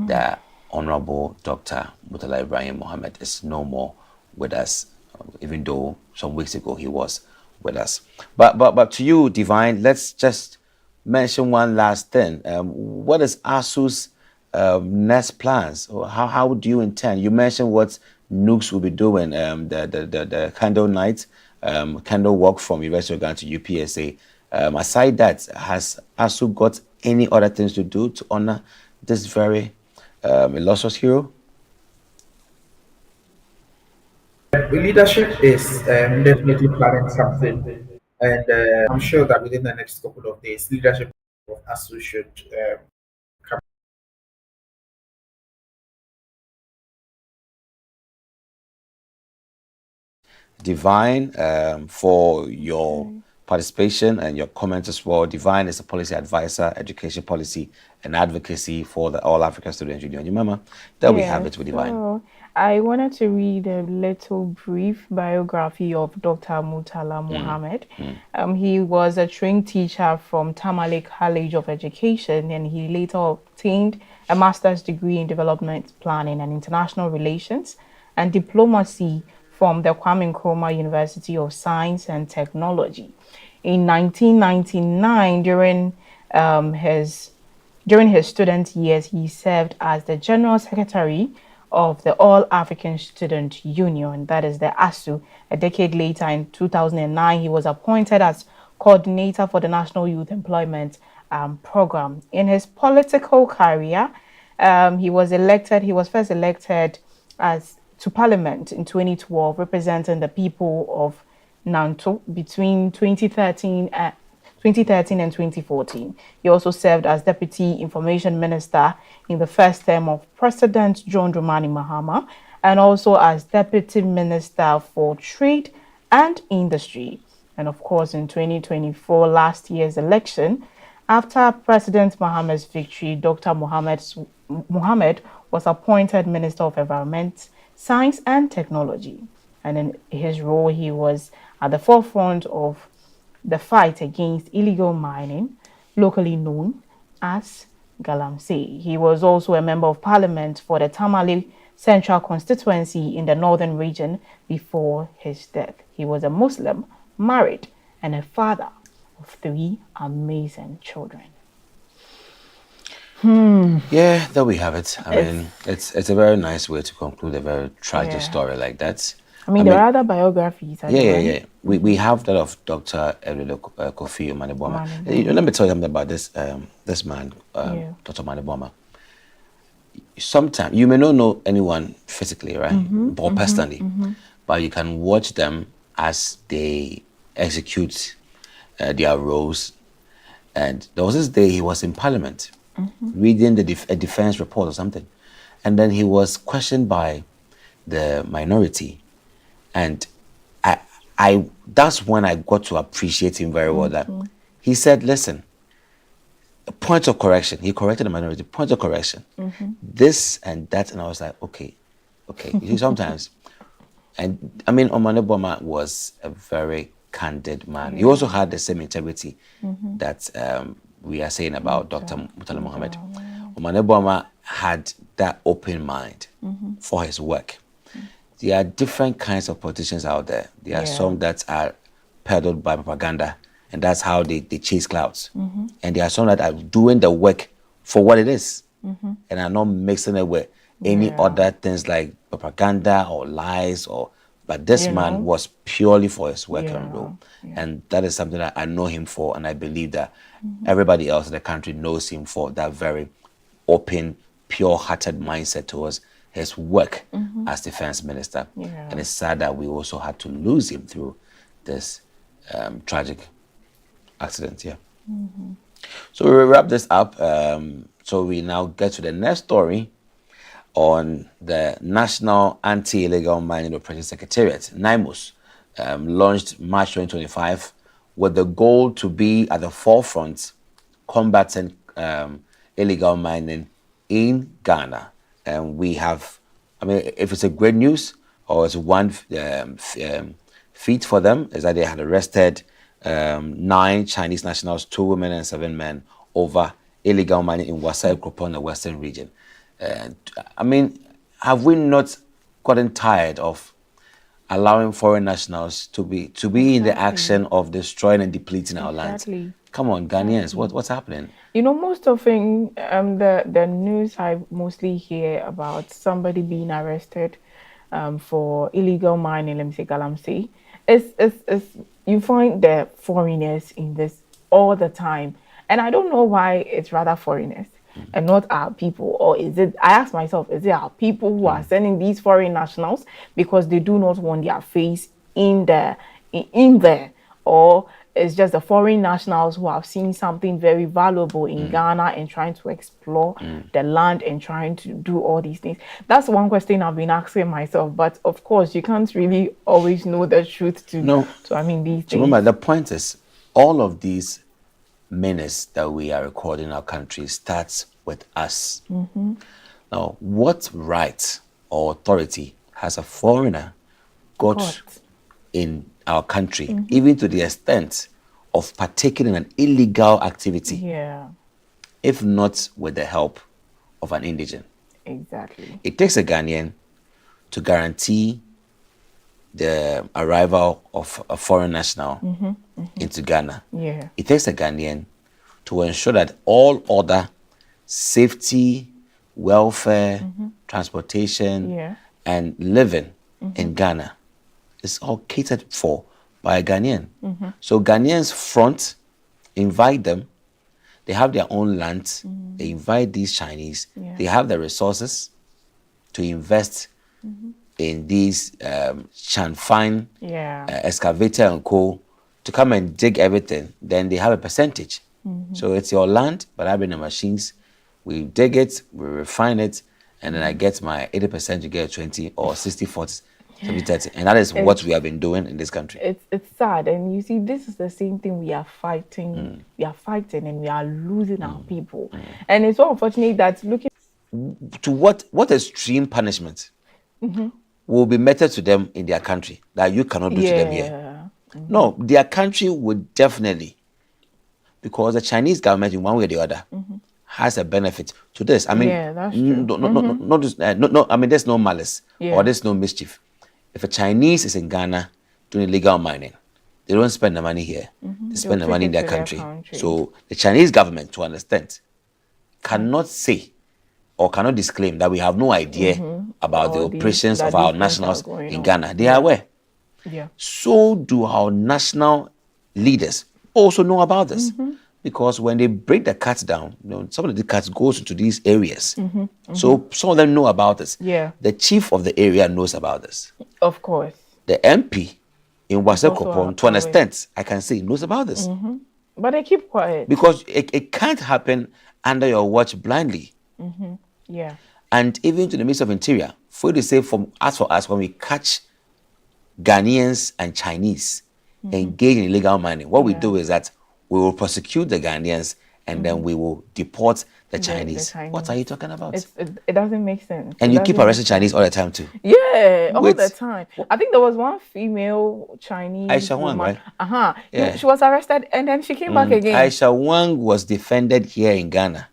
Speaker 6: that Honorable Dr. Murtala Ibrahim Mohammed is no more with us, even though some weeks ago he was with us. But to you, Divine, let's just mention one last thing. What is ASU's next plans? Or how do you intend? You mentioned what Nooks will be doing, the candle night, candle walk from University of Ghana to UPSA. Aside that, has ASU got any other things to do to honor this very illustrious hero?
Speaker 8: The leadership is definitely planning something, and I'm sure that within the next couple of days, leadership of ASU should come.
Speaker 6: Divine, for your participation and your comments as well. Divine is a policy advisor, education policy and advocacy for the All African Students Union. You remember? There we have it with Divine.
Speaker 2: So I wanted to read a little brief biography of Dr. Murtala Mohammed. He was a trained teacher from Tamale College of Education, and he later obtained a master's degree in development planning and international relations and diplomacy from the Kwame Nkrumah University of Science and Technology. In 1999, during his student years, he served as the General Secretary of the All African Student Union, that is the ASU. A decade later, in 2009, he was appointed as coordinator for the National Youth Employment Program. In his political career, he was first elected to Parliament in 2012, representing the people of Nanto between 2013 and 2014. He also served as Deputy Information Minister in the first term of President John Dramani Mahama, and also as Deputy Minister for Trade and Industry. And of course, in 2024, last year's election, after President Mahama's victory, Dr. Mohammed was appointed Minister of Environment, Science and Technology. And in his role, he was at the forefront of the fight against illegal mining, locally known as Galamsey. He was also a member of parliament for the Tamale Central constituency in the northern region before his death. He was a Muslim, married, and a father of 3 amazing children.
Speaker 6: Yeah, there we have it. I mean, it's a very nice way to conclude a very tragic story like that.
Speaker 2: I mean, there are other biographies.
Speaker 6: Yeah. We have that of Dr. Kofi Maniboma. Let me tell you something about this man, Dr. Maniboma. Sometimes you may not know anyone physically, right, or personally, but you can watch them as they execute their roles. And there was this day he was in Parliament reading a defense report or something, and then he was questioned by the minority. And I that's when I got to appreciate him very well, that He said, listen, a point of correction. He corrected the minority. Point of correction. This and that. And I was like, okay. You see, sometimes, and I mean, Omane Boamah was a very candid man. He also had the same integrity that we are saying about Dr. Murtala Mohammed. Omane Boamah had that open mind for his work. There are different kinds of politicians out there. There are some that are peddled by propaganda, and that's how they chase clouds. And there are some that are doing the work for what it is, and are not mixing it with any other things like propaganda or lies. But this man was purely for his work and role. And that is something that I know him for, and I believe that everybody else in the country knows him for that very open, pure-hearted mindset towards his work as defense minister. And it's sad that we also had to lose him through this tragic accident. So we wrap this up. So we now get to the next story on the National Anti-Illegal Mining Operations Secretariat, NIMOS, launched March 2025 with the goal to be at the forefront combating illegal mining in Ghana. And we have, I mean, if it's a great news or it's one feat for them, is that they had arrested 9 Chinese nationals, 2 women and 7 men over illegal mining in Wasa Ekropon in the Western region. I mean, have we not gotten tired of allowing foreign nationals to be in the action of destroying and depleting our lands? Come on, Ghanaians, what's happening?
Speaker 2: You know, most often the news I mostly hear about somebody being arrested for illegal mining, let me say Galamsey, is you find the foreigners in this all the time. And I don't know why it's rather foreigners and not our people. Or is it, I ask myself, is it our people who are sending these foreign nationals because they do not want their face in there? Or it's just the foreign nationals who have seen something very valuable in Ghana and trying to explore the land and trying to do all these things? That's one question I've been asking myself. But of course, you can't really always know the truth So I mean, these things.
Speaker 6: Remember, the point is, all of these menace that we are recording in our country starts with us. Now, what right or authority has a foreigner got in our country, even to the extent of partaking in an illegal activity, if not with the help of an indigent?
Speaker 2: Exactly.
Speaker 6: It takes a Ghanaian to guarantee the arrival of a foreign national into Ghana. It takes a Ghanaian to ensure that all other safety, welfare, transportation, and living in Ghana is all catered for by a Ghanaian. So Ghanaians front, invite them. They have their own land. They invite these Chinese. They have the resources to invest in these Chanfine excavator and co to come and dig everything. Then they have a percentage. So it's your land, but I bring the machines. We dig it, we refine it, and then I get my 80%, you get 20 or 60, 40, 70, 30. And that is what we have been doing in this country.
Speaker 2: It's sad. And you see, this is the same thing we are fighting. We are fighting and we are losing our people. And it's so unfortunate that looking
Speaker 6: to what extreme punishment will be meted to them in their country that you cannot do to them here. No, their country would definitely, because the Chinese government in one way or the other has a benefit to this. I mean,
Speaker 2: that's true.
Speaker 6: I mean, there's no malice or there's no mischief. If a Chinese is in Ghana doing illegal mining, they don't spend the money here. They spend the money in their country. So the Chinese government, to understand, cannot say or cannot disclaim that we have no idea about the operations of our nationals in Ghana. They are aware. So do our national leaders also know about this. Because when they break the cuts down, some of the cuts goes into these areas. So some of them know about this. The chief of the area knows about this.
Speaker 2: Of course.
Speaker 6: The MP in Wasa Ekropon, to an extent, I can say, knows about this.
Speaker 2: But they keep quiet.
Speaker 6: Because it can't happen under your watch blindly. And even to the Minister of Interior, for you to say, for us, when we catch Ghanaians and Chinese engaged in illegal mining, what we do is that we will prosecute the Ghanaians and then we will deport the Chinese. What are you talking about?
Speaker 2: It doesn't make sense.
Speaker 6: And you keep arresting Chinese all the time too.
Speaker 2: Yeah, all the time. I think there was one female Chinese
Speaker 6: Aisha Wang,
Speaker 2: woman.
Speaker 6: right?
Speaker 2: Yeah. She was arrested and then she came back again.
Speaker 6: Aisha Wang was defended here in Ghana.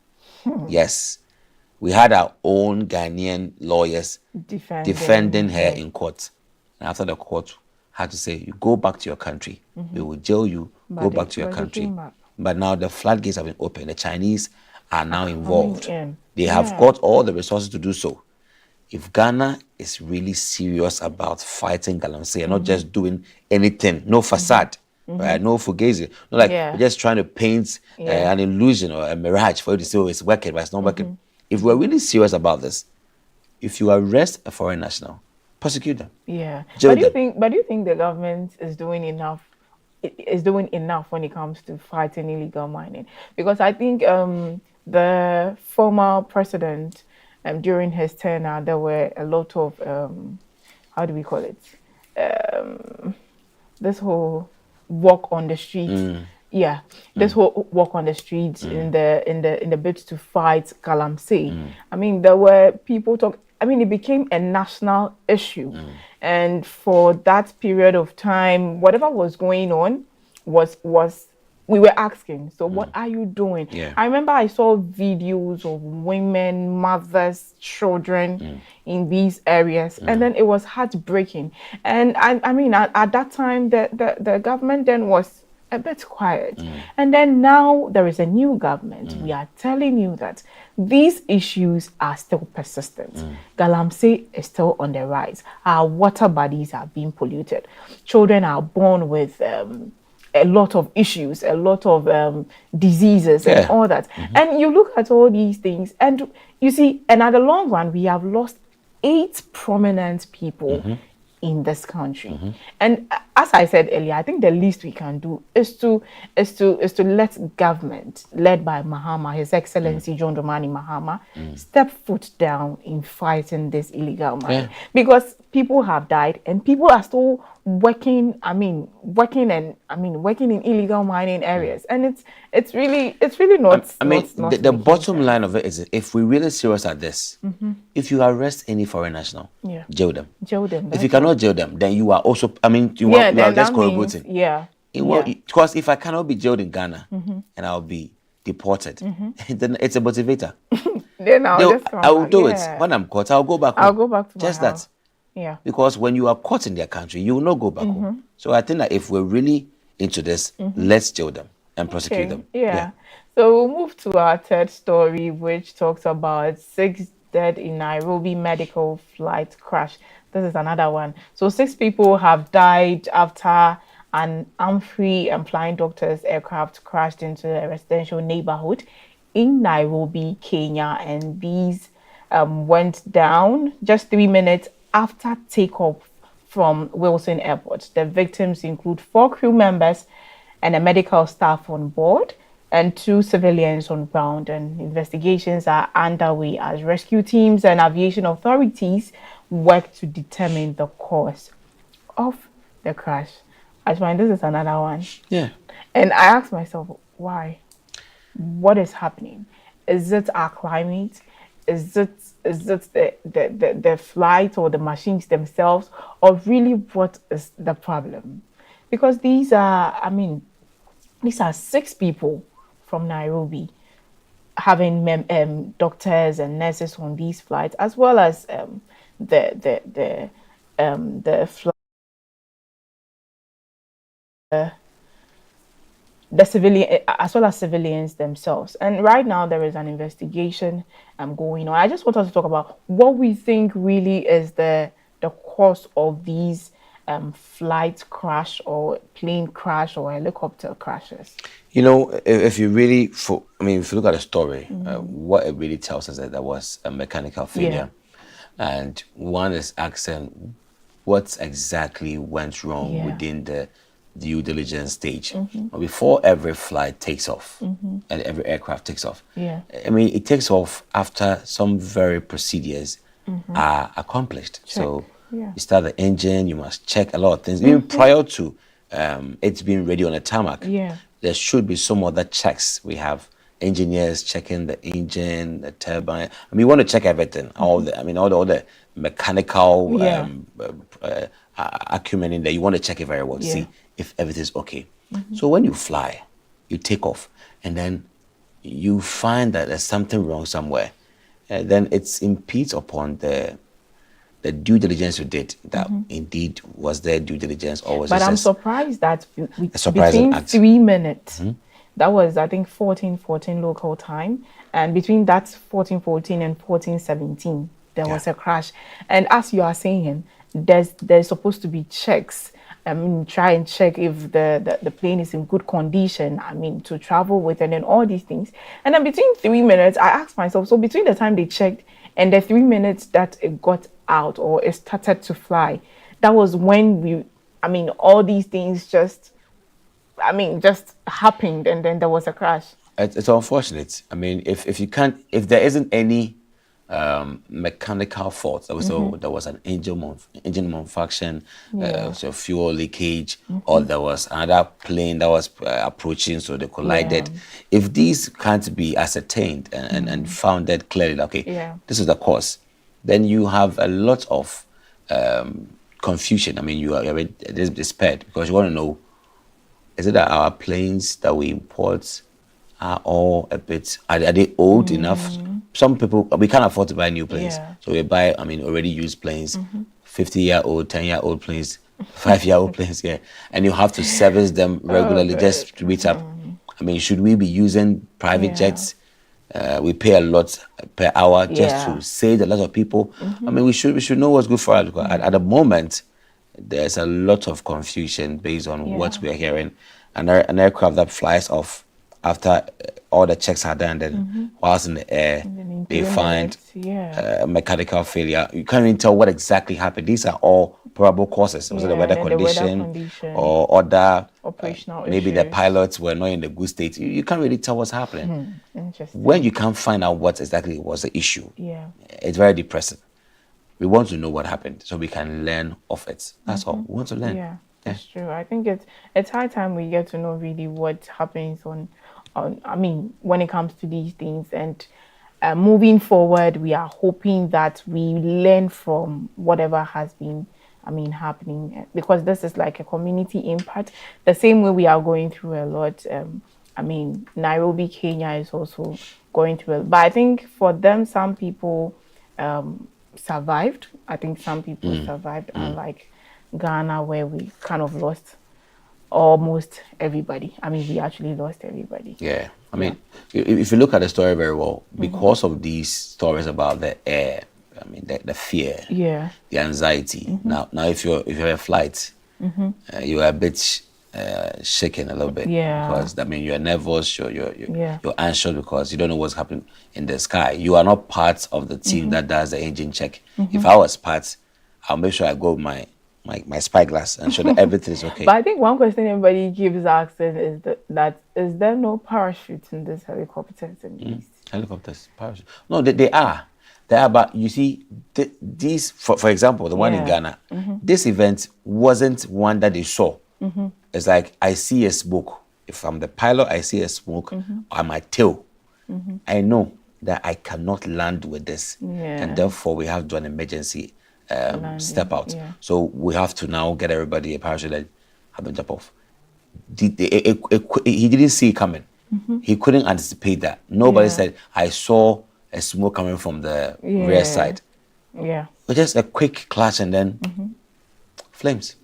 Speaker 6: Yes. We had our own Ghanaian lawyers defending her in court. And after the court had to say, you go back to your country. We will jail you. Go back to your country. But now the floodgates have been opened. The Chinese are now involved. They have got all the resources to do so. If Ghana is really serious about fighting Galamsey and not just doing anything, no facade, right? No fugazi, not like we're just trying to paint an illusion or a mirage for you to say, oh, it's working, but it's not working. If we're really serious about this, if you arrest a foreign national, prosecute them.
Speaker 2: Yeah. But do you think the government is doing enough? Is doing enough when it comes to fighting illegal mining? Because I think the former president, during his tenure, there were a lot of how do we call it? This whole walk on the streets. This whole walk on the streets in the bid to fight Galamsey. I mean, there were people talk. I mean, it became a national issue, and for that period of time, whatever was going on was we were asking. So, what are you doing? I remember I saw videos of women, mothers, children in these areas, and then it was heartbreaking. And I mean, at that time, the government then was a bit quiet. And then now there is a new government. We are telling you that these issues are still persistent. Galamsey is still on the rise. Our water bodies are being polluted. Children are born with a lot of issues, a lot of diseases and all that. And you look at all these things and you see, and at the long run, we have lost 8 prominent people in this country. And as I said earlier, I think the least we can do is to let government, led by Mahama, His Excellency John Dramani Mahama, step foot down in fighting this illegal mining. Because people have died and people are still working in illegal mining areas. And it's really not.
Speaker 6: The bottom line of it is, if we're really serious at this, if you arrest any foreign national, jail them. If you cannot jail them, then you are also, you are just corroborating. Because if I cannot be jailed in Ghana and I'll be deported, then it's a motivator.
Speaker 2: Then I
Speaker 6: will do it. When I'm caught, I'll go back home.
Speaker 2: I'll go back to
Speaker 6: just
Speaker 2: my house.
Speaker 6: that. Because when you are caught in their country, you will not go back home. So I think that if we're really into this, let's jail them and prosecute them.
Speaker 2: So we'll move to our third story, which talks about 6 dead in Nairobi medical flight crash. This is another one. So 6 people have died after an Humphrey and Flying Doctors aircraft crashed into a residential neighborhood in Nairobi, Kenya. And these went down just 3 minutes after takeoff from Wilson Airport. The victims include 4 crew members and a medical staff on board and 2 civilians on ground. And investigations are underway as rescue teams and aviation authorities work to determine the cause of the crash. This is another one. And I asked myself, why? What is happening? Is it our climate? Is it the flight or the machines themselves, or really what is the problem? Because these are 6 people from Nairobi having doctors and nurses on these flights, as well as the civilian, as well as civilians themselves. And right now there is an investigation going on. I just want us to talk about what we think really is the cause of these flight crash or plane crash or helicopter crashes.
Speaker 6: If you really, if you look at the story, what it really tells us is that there was a mechanical failure. And one is asking what exactly went wrong within the due diligence stage before every flight takes off and every aircraft takes off. It takes off after some very procedures are accomplished. So you start the engine, you must check a lot of things even prior to it's being ready on a tarmac. there should be some other checks. We have engineers checking the engine, the turbine. I mean, we want to check everything. All the mechanical acumen in there. You want to check it very well to see if everything's okay. So when you fly, you take off, and then you find that there's something wrong somewhere, then it impedes upon the due diligence you did. That indeed was there due diligence, or was it?
Speaker 2: But I'm
Speaker 6: just
Speaker 2: surprised that
Speaker 6: surprising
Speaker 2: between
Speaker 6: act.
Speaker 2: 3 minutes, that was I think 14:14 local time, and between that 14:14 and 14:17, there was a crash. And as you are saying, there's supposed to be checks. I mean, try and check if the plane is in good condition, I mean, to travel with, and then all these things. And then between 3 minutes, I asked myself, so between the time they checked and the 3 minutes that it got out or it started to fly, that was when all these things just happened, and then there was a crash.
Speaker 6: It's unfortunate. I mean, if there isn't any mechanical fault, there was an engine malfunction, so fuel leakage, or there was another plane that was approaching, so they collided. If these can't be ascertained and founded clearly, this is the cause, then you have a lot of confusion. I mean, you are despaired, because you want to know, is it that our planes that we import are all a bit, are they old enough? Some people, we can't afford to buy new planes. So we buy, already used planes, 50-year-old, 10-year-old planes, 5-year-old planes, and you have to service them regularly just to reach up. I mean, should we be using private jets? We pay a lot per hour just to save a lot of people. I mean, we should know what's good for us, because at the moment, there's a lot of confusion based on what we are hearing. An aircraft that flies off after all the checks are done, then whilst in the air, they find mechanical failure. You can't even tell what exactly happened. These are all probable causes. Was it the weather condition or other operational maybe issues. The pilots were not in the good state. You can't really tell what's happening.
Speaker 2: Interesting.
Speaker 6: When you can't find out what exactly was the issue, it's very depressing. We want to know what happened so we can learn of it. That's all. We want to learn.
Speaker 2: Yeah, that's true. I think it's high time we get to know really what happens when it comes to these things. And moving forward, we are hoping that we learn from whatever has been happening, because this is like a community impact. The same way we are going through a lot. Nairobi, Kenya is also going through it. But I think for them, some people survived. I think some people survived, unlike Ghana, where we kind of lost almost everybody. We actually lost everybody.
Speaker 6: Yeah. If you look at the story very well, because of these stories about the air, the fear, the anxiety. Now if you have a flight, you are a bit shaken a little bit, because you're nervous, you're anxious because you don't know what's happening in the sky. You are not part of the team that does the engine check. If I was part, I'll make sure I go with my spyglass and show that everything is okay.
Speaker 2: But I think one question everybody keeps asking is that is there no parachutes in these helicopters in these?
Speaker 6: Helicopters, parachute? No, they are. They are, but you see, these, for example, the one in Ghana, this event wasn't one that they saw. It's like, I see a smoke. If I'm the pilot, I see a smoke on my tail. I know that I cannot land with this. And therefore, we have to do an emergency step out. So we have to now get everybody a parachute and have them jump off. He didn't see it coming. He couldn't anticipate that. Nobody said, I saw a smoke coming from the rear side. But just a quick clash and then flames.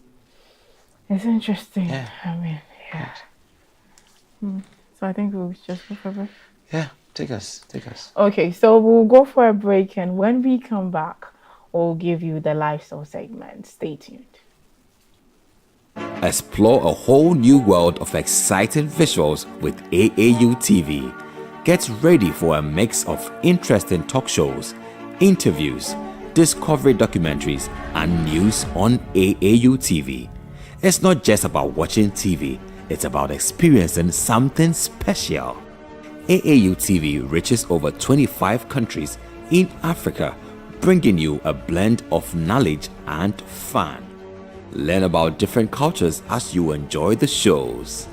Speaker 2: It's interesting. So I think we'll just go for a break.
Speaker 6: Yeah, take us.
Speaker 2: Okay, so we'll go for a break, and when we come back, we'll give you the lifestyle segment. Stay tuned.
Speaker 5: Explore a whole new world of exciting visuals with AAU TV. Get ready for a mix of interesting talk shows, interviews, discovery documentaries, and news on AAU TV. It's not just about watching TV, it's about experiencing something special. AAU TV reaches over 25 countries in Africa, bringing you a blend of knowledge and fun. Learn about different cultures as you enjoy the shows.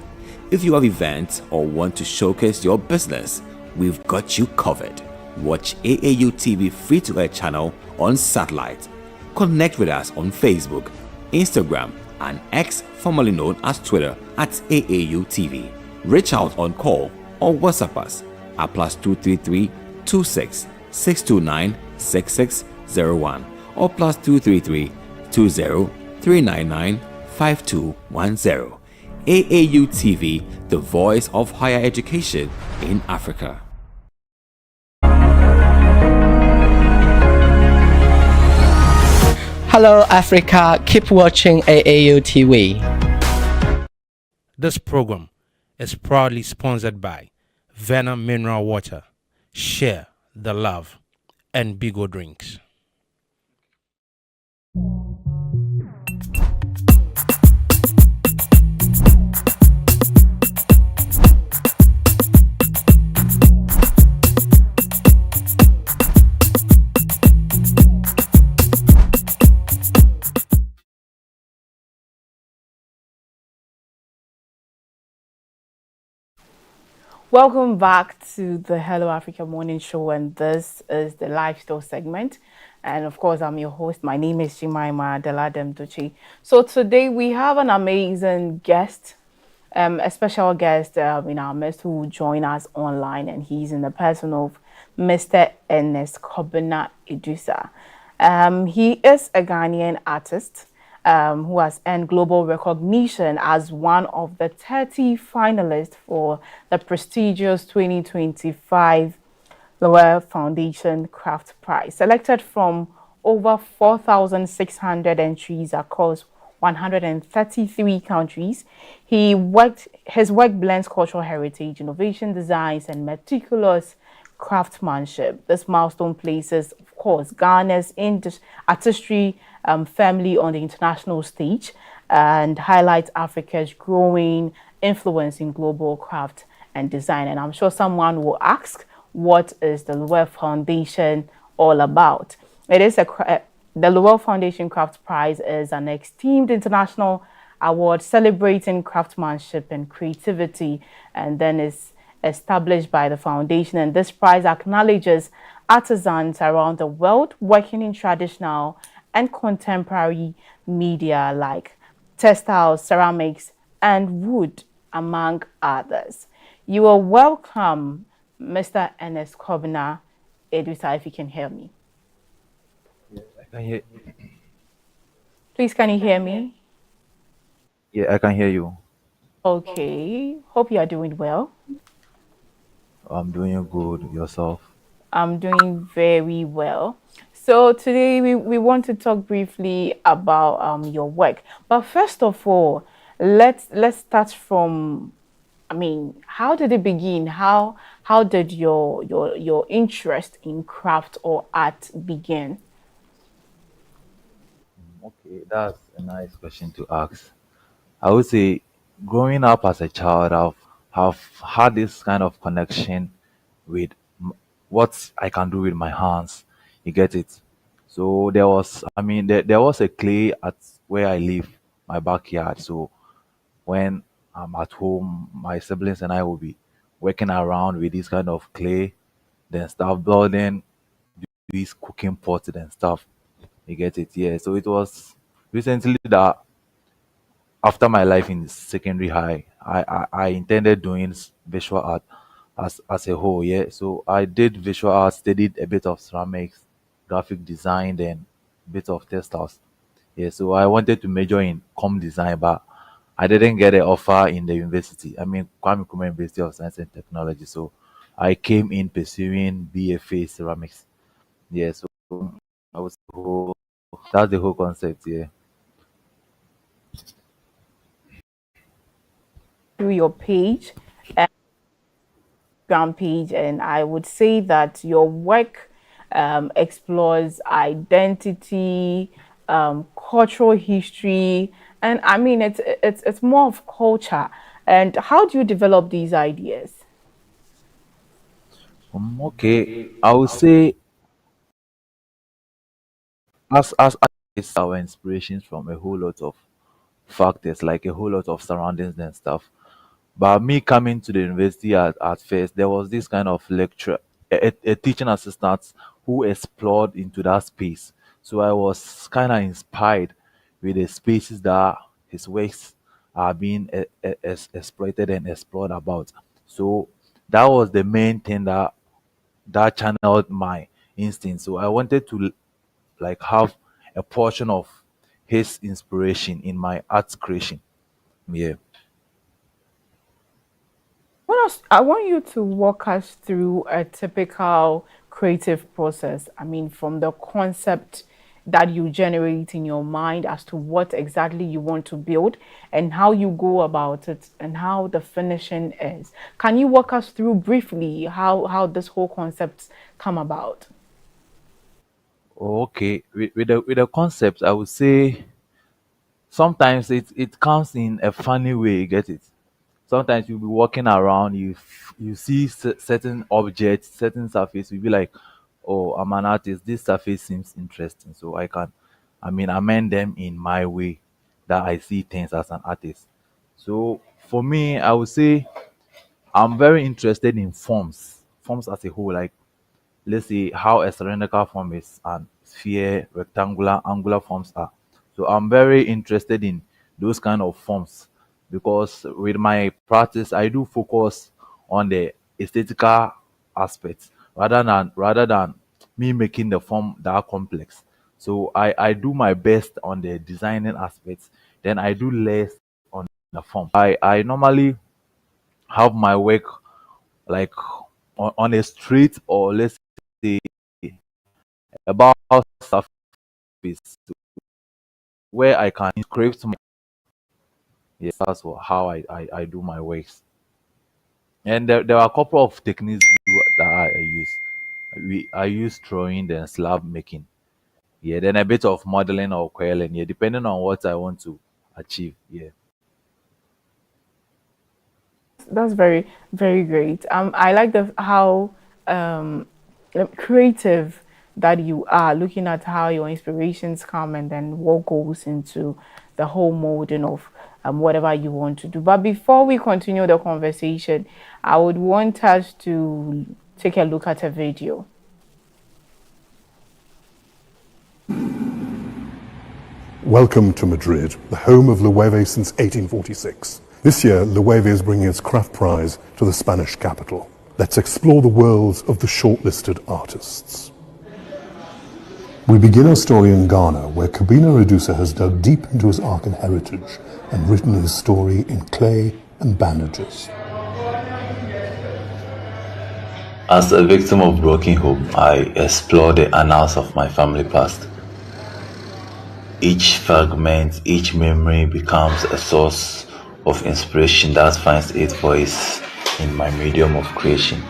Speaker 5: If you have events or want to showcase your business, we've got you covered. Watch AAU TV free-to-air channel on satellite. Connect with us on Facebook, Instagram, and X, formerly known as Twitter, at AAU TV. Reach out on call or WhatsApp us at +233 26 629 6601 or +233 20 399 5210. AAU TV, the voice of higher education in Africa.
Speaker 10: Hello, Africa. Keep watching AAU TV.
Speaker 7: This program is proudly sponsored by Vena Mineral Water, Share the Love, and Bigo Drinks.
Speaker 2: Welcome back to the Hello Africa Morning Show, and this is the lifestyle segment. And of course, I'm your host. My name is Jemima Deladem Duchi. So today we have an amazing guest, a special guest in our midst who will join us online, and he's in the person of Mr. Ernest Kobina Idusa. He is a Ghanaian artist who has earned global recognition as one of the 30 finalists for the prestigious 2025 Lowell Foundation Craft Prize. Selected from over 4,600 entries across 133 countries, his work blends cultural heritage, innovation designs, and meticulous craftsmanship. This milestone places, of course, Ghana's artistry firmly on the international stage and highlights Africa's growing influence in global craft and design. And I'm sure someone will ask, what is the Lowell Foundation all about? It is the Lowell Foundation Craft Prize is an esteemed international award celebrating craftsmanship and creativity, and then is established by the foundation. And this prize acknowledges artisans around the world working in traditional and contemporary media like textiles, ceramics, and wood, among others. You are welcome, Mr. Ernest Kobina Idusa, if you can hear me.
Speaker 11: Yeah, I can hear.
Speaker 2: Please, can you hear me?
Speaker 11: Yeah, I can hear you.
Speaker 2: Okay. Hope you are doing well.
Speaker 11: I'm doing good. Yourself?
Speaker 2: I'm doing very well. So today we want to talk briefly about your work. But first of all, let's start from, I mean, how did it begin? How did your interest in craft or art begin?
Speaker 11: Okay, that's a nice question to ask. I would say, growing up as a child, have had this kind of connection with what I can do with my hands. You get it? So there was, I mean, there was a clay at where I live, my backyard. So when I'm at home, my siblings and I will be working around with this kind of clay, then stuff building these cooking pots and stuff. You get it? Yeah. So it was recently that after my life in secondary high, I intended doing visual art as a whole. Yeah. So I did visual art, studied a bit of ceramics, graphic design, then bit of textiles. Yeah. So I wanted to major in com design, but I didn't get an offer in the university. I mean, Kwame Nkrumah University of Science and Technology. So I came in pursuing BFA ceramics. Yeah. So I was that's the whole concept. Yeah.
Speaker 2: Through your page, page, and I would say that your work explores identity, cultural history, and I mean it's more of culture. And how do you develop these ideas?
Speaker 11: Okay. I would say as artists, our inspirations from a whole lot of factors, like a whole lot of surroundings and stuff. But me coming to the university at first, there was this kind of lecture, a teaching assistant who explored into that space. So I was kind of inspired with the spaces that his works are being exploited and explored about. So that was the main thing that channeled my instinct. So I wanted to like have a portion of his inspiration in my art creation. Yeah.
Speaker 2: I want you to walk us through a typical creative process. I mean, from the concept that you generate in your mind as to what exactly you want to build and how you go about it and how the finishing is. Can you walk us through briefly how this whole concept come about?
Speaker 11: Okay. With the concept, I would say sometimes it comes in a funny way. You get it? Sometimes you'll be walking around, you see certain objects, certain surface, you'll be like, oh, I'm an artist. This surface seems interesting, so I mean, amend them in my way that I see things as an artist. So for me, I would say I'm very interested in forms as a whole. Like, let's say how a cylindrical form is and sphere, rectangular, angular forms are. So I'm very interested in those kind of forms because with my practice I do focus on the aesthetical aspects rather than me making the form that complex. So I do my best on the designing aspects, then I do less on the form. I normally have my work like on a street, or let's say about surface where I can create my, yes, that's how I do my works. And there are a couple of techniques that I use. I use drawing, then slab making. Yeah, then a bit of modeling or quelling. Yeah, depending on what I want to achieve. Yeah.
Speaker 2: That's very, very great. I like the how um creative that you are, looking at how your inspirations come and then what goes into the whole molding of whatever you want to do. But before we continue the conversation, I would want us to take a look at a video.
Speaker 12: Welcome to Madrid, the home of Loewe since 1846. This year, Loewe is bringing its craft prize to the Spanish capital. Let's explore the worlds of the shortlisted artists. We begin our story in Ghana, where Kabina Reducer has dug deep into his Arkan heritage and written his story in clay and bandages.
Speaker 13: As a victim of broken home, I explore the annals of my family past. Each fragment, each memory becomes a source of inspiration that finds its voice in my medium of creation.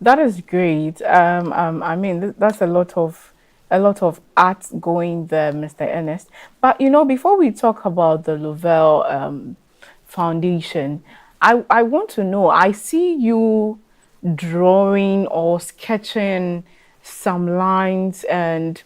Speaker 2: That is great. I mean, that's a lot of art going there, Mr. Ernest. But before we talk about the Louvel Foundation, I want to know. I see you drawing or sketching some lines and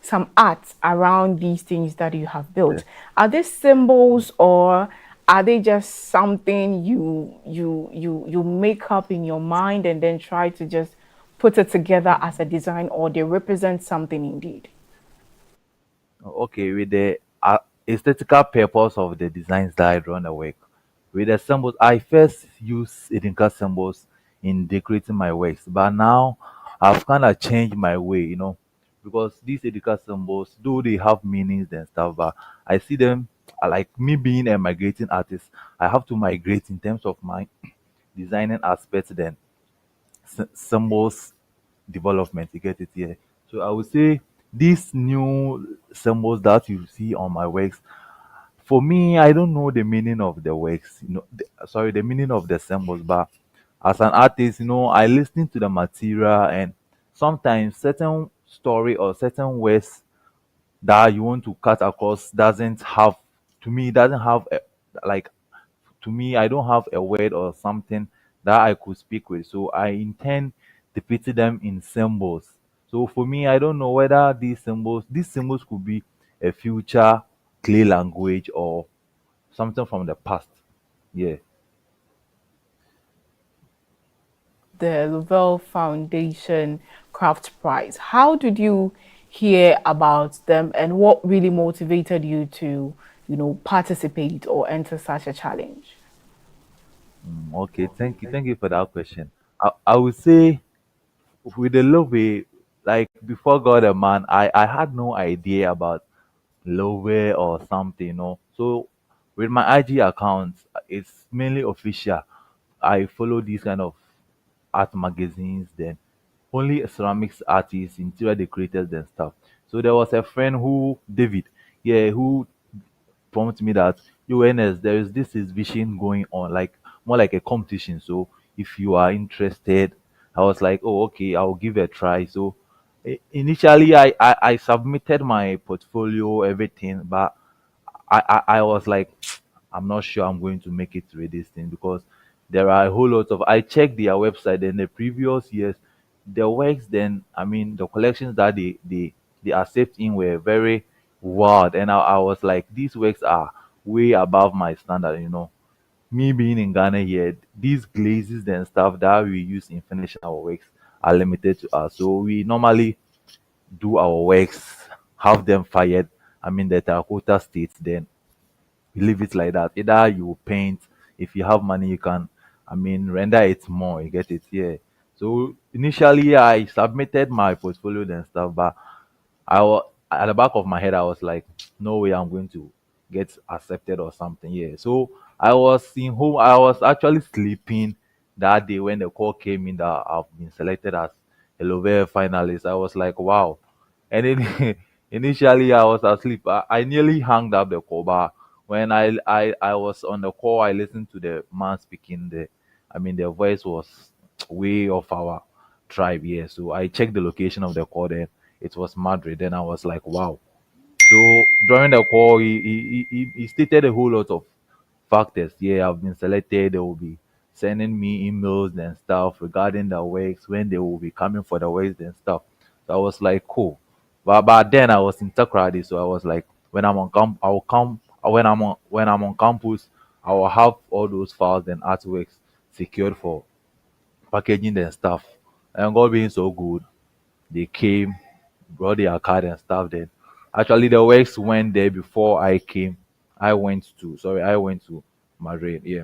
Speaker 2: some art around these things that you have built. Are they symbols or are they just something you make up in your mind and then try to just put it together as a design, or they represent something indeed?
Speaker 11: Okay, with the aesthetical purpose of the designs that I draw on the work, with the symbols, I first use Idinka symbols in decorating my works, but now I've kind of changed my way, because these Idinka symbols, though they have meanings and stuff, but I see them like me being a migrating artist. I have to migrate in terms of my designing aspects, then symbols development. You get it here. So I would say these new symbols that you see on my works, for me, I don't know the meaning of the works, sorry, the meaning of the symbols, but as an artist, I listen to the material, and sometimes certain story or certain words that you want to cut across doesn't have, to me, doesn't have like, to me, I don't have a word or something that I could speak with. So I intend depicting them in symbols. So for me, I don't know whether these symbols could be a future clay language or something from the past. Yeah.
Speaker 2: The Louvel Foundation Craft Prize. How did you hear about them, and what really motivated you to, participate or enter such a challenge?
Speaker 11: Okay. Thank you for that question. I would say with the love way, like before God and man, I had no idea about Lowe or something, So with my IG account, it's mainly official. I follow these kind of art magazines, then only ceramics artists, interior decorators and stuff. So there was a friend who, David, yeah, who prompted me that UNS, there is this exhibition going on, like more like a competition. So if you are interested, I was like, oh, okay, I'll give it a try. So initially, I submitted my portfolio, everything, but I was like, I'm not sure I'm going to make it through this thing because there are a whole lot of. I checked their website in the previous years, the works. Then I mean the collections that they accept in were very wild, and I was like, these works are way above my standard. Me being in Ghana here, these glazes and stuff that we use in finishing our works are limited to us. So we normally do our works, have them fired. I mean the terracotta state, then you leave it like that. Either you paint, if you have money, you can, I mean, render it more. You get it? Yeah. So initially, I submitted my portfolio and stuff, but I was at the back of my head, I was like, no way, I'm going to get accepted or something. Yeah. So I was in home. I was actually sleeping that day when the call came in that I've been selected as a Lovell finalist. I was like, wow. And then initially I was asleep. I nearly hung up the call, but when I was on the call, I listened to the man speaking. I mean, the voice was way off our tribe. Yeah. So I checked the location of the call. Then it was Madrid. Then I was like, wow. So during the call, he stated a whole lot of factors. Yeah, I've been selected. They will be sending me emails and stuff regarding the works when they will be coming for the works and stuff. So I was like, cool. But then I was in Takrady, so I was like, when I'm on I will come when I'm on campus, I will have all those files and artworks secured for packaging and stuff. And God being so good, they came, brought their card and stuff. Then actually the works went there before I came. I went to Madrid. Yeah.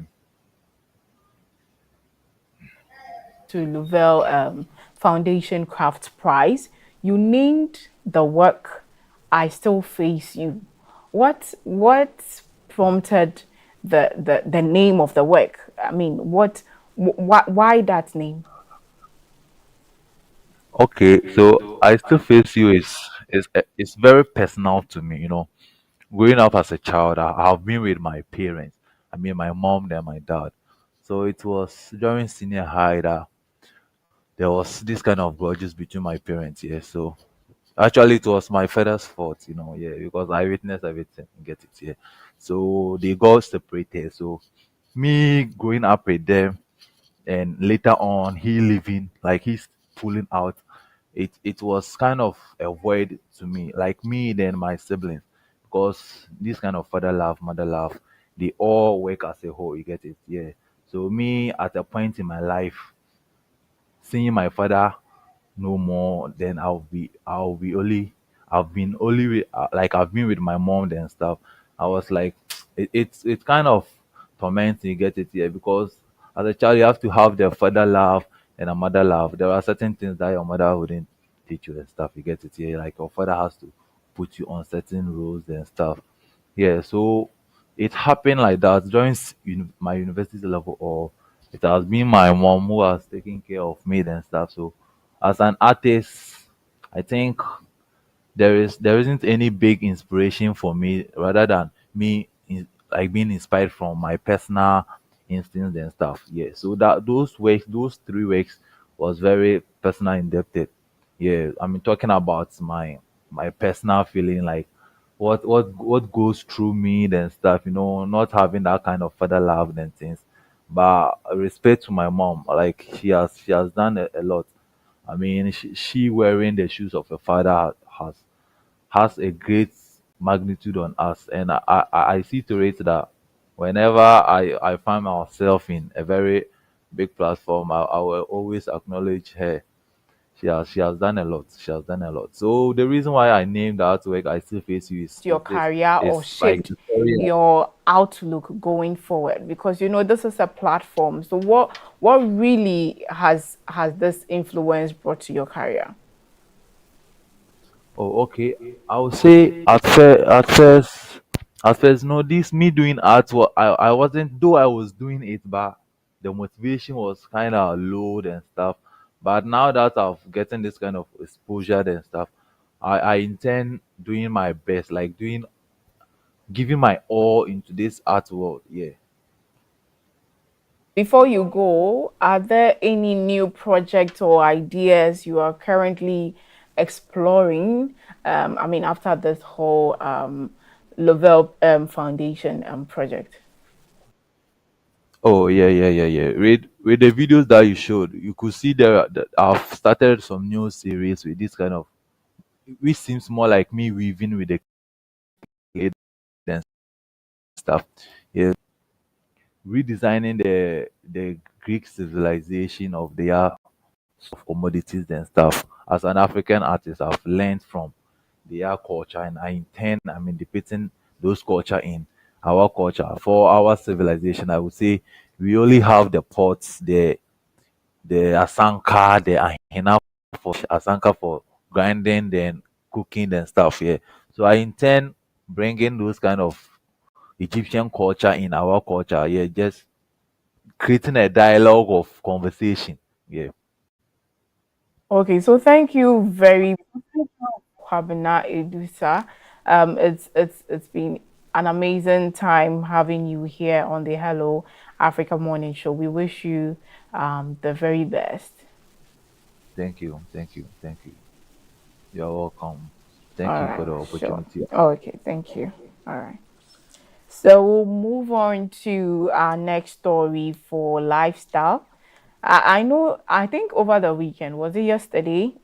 Speaker 2: To Louvel Foundation Craft Prize. You named the work "I Still Face You." What prompted the name of the work? I mean, why that name?
Speaker 11: Okay, so I still face you is very personal to me. Growing up as a child, I've been with my parents. I mean, my mom and my dad. So it was during senior high that there was this kind of grudges between my parents. Yeah, so actually it was my father's fault, yeah, because I witnessed everything. Get it? Yeah, so they got separated. So me growing up with them, and later on he leaving, like he's pulling out, it was kind of a void to me, like me then my siblings, because this kind of father love, mother love, they all work as a whole. You get it? Yeah. So me at a point in my life, seeing my father no more, then I'll be only, I've been only with, like I've been with my mom and stuff. I was like, it's kind of tormenting. You get it? Yeah, because as a child you have to have the father love and a mother love. There are certain things that your mother wouldn't teach you and stuff. You get it? Yeah, like your father has to put you on certain rules and stuff. Yeah, so it happened like that during my university level, or it has been my mom who has taken care of me and stuff. So as an artist, I think there isn't any big inspiration for me rather than like being inspired from my personal instincts and stuff. Yeah. So that those 3 weeks was very personal in depth. Yeah. I mean, talking about my personal feeling, like what goes through me and stuff. Not having that kind of father love and things. But respect to my mom, like she has done a lot. I mean, she wearing the shoes of a father has a great magnitude on us, and I see to it that whenever I find myself in a very big platform, I will always acknowledge her. She has done a lot. She has done a lot. So the reason why I named the artwork "I Still Face You"
Speaker 2: your
Speaker 11: is this
Speaker 2: career or
Speaker 11: is like
Speaker 2: shaped
Speaker 11: the story.
Speaker 2: your outlook going forward? Because this is a platform. So what really has this influence brought to your career?
Speaker 11: Oh, okay. I would say at first, no, this me doing art, I wasn't, though I was doing it, but the motivation was kind of low and stuff. But now that I've gotten this kind of exposure and stuff, I intend doing my best, like giving my all into this art world. Yeah.
Speaker 2: Before you go, are there any new projects or ideas you are currently exploring? I mean, after this whole Lovell Foundation project.
Speaker 11: Oh yeah, yeah, yeah, yeah. With the videos that you showed, you could see there that I've started some new series with this kind of, which seems more like me weaving with the clay and stuff. Yeah, redesigning the Greek civilization of their of commodities and stuff. As an African artist, I've learned from their culture, and I intend, I mean, depicting those culture in our culture. For our civilization, I would say we only have the pots, the asanka, the ahina for asanka for grinding, then cooking and stuff. Yeah. So I intend bringing those kind of Egyptian culture in our culture. Yeah, just creating a dialogue of conversation. Yeah.
Speaker 2: Okay, so thank you very much, Kwabena Edusa. It's been an amazing time having you here on the Hello Africa Morning Show. We wish you the very best.
Speaker 11: Thank you. Thank you. Thank you. You're welcome. Thank
Speaker 2: All
Speaker 11: you for
Speaker 2: right,
Speaker 11: the
Speaker 2: sure.
Speaker 11: opportunity.
Speaker 2: Okay, thank you. All right. So we'll move on to our next story for lifestyle. I know, I think over the weekend, was it yesterday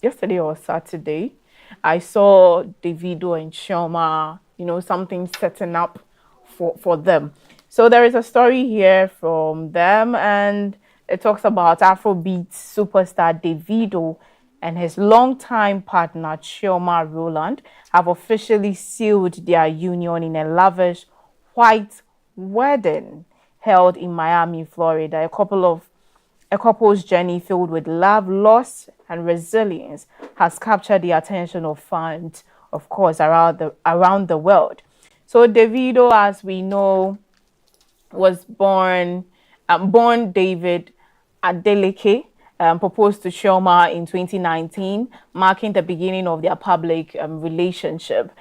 Speaker 2: or Saturday, I saw Davido and Shoma, something setting up for them. So there is a story here from them, and it talks about Afrobeat superstar Davido and his longtime partner Chioma Roland have officially sealed their union in a lavish white wedding held in Miami, Florida. A couple's journey filled with love, loss, and resilience has captured the attention of fans, of course, around the world. So Davido, as we know, was born David Adeleke, proposed to Shoma in 2019, marking the beginning of their public relationship.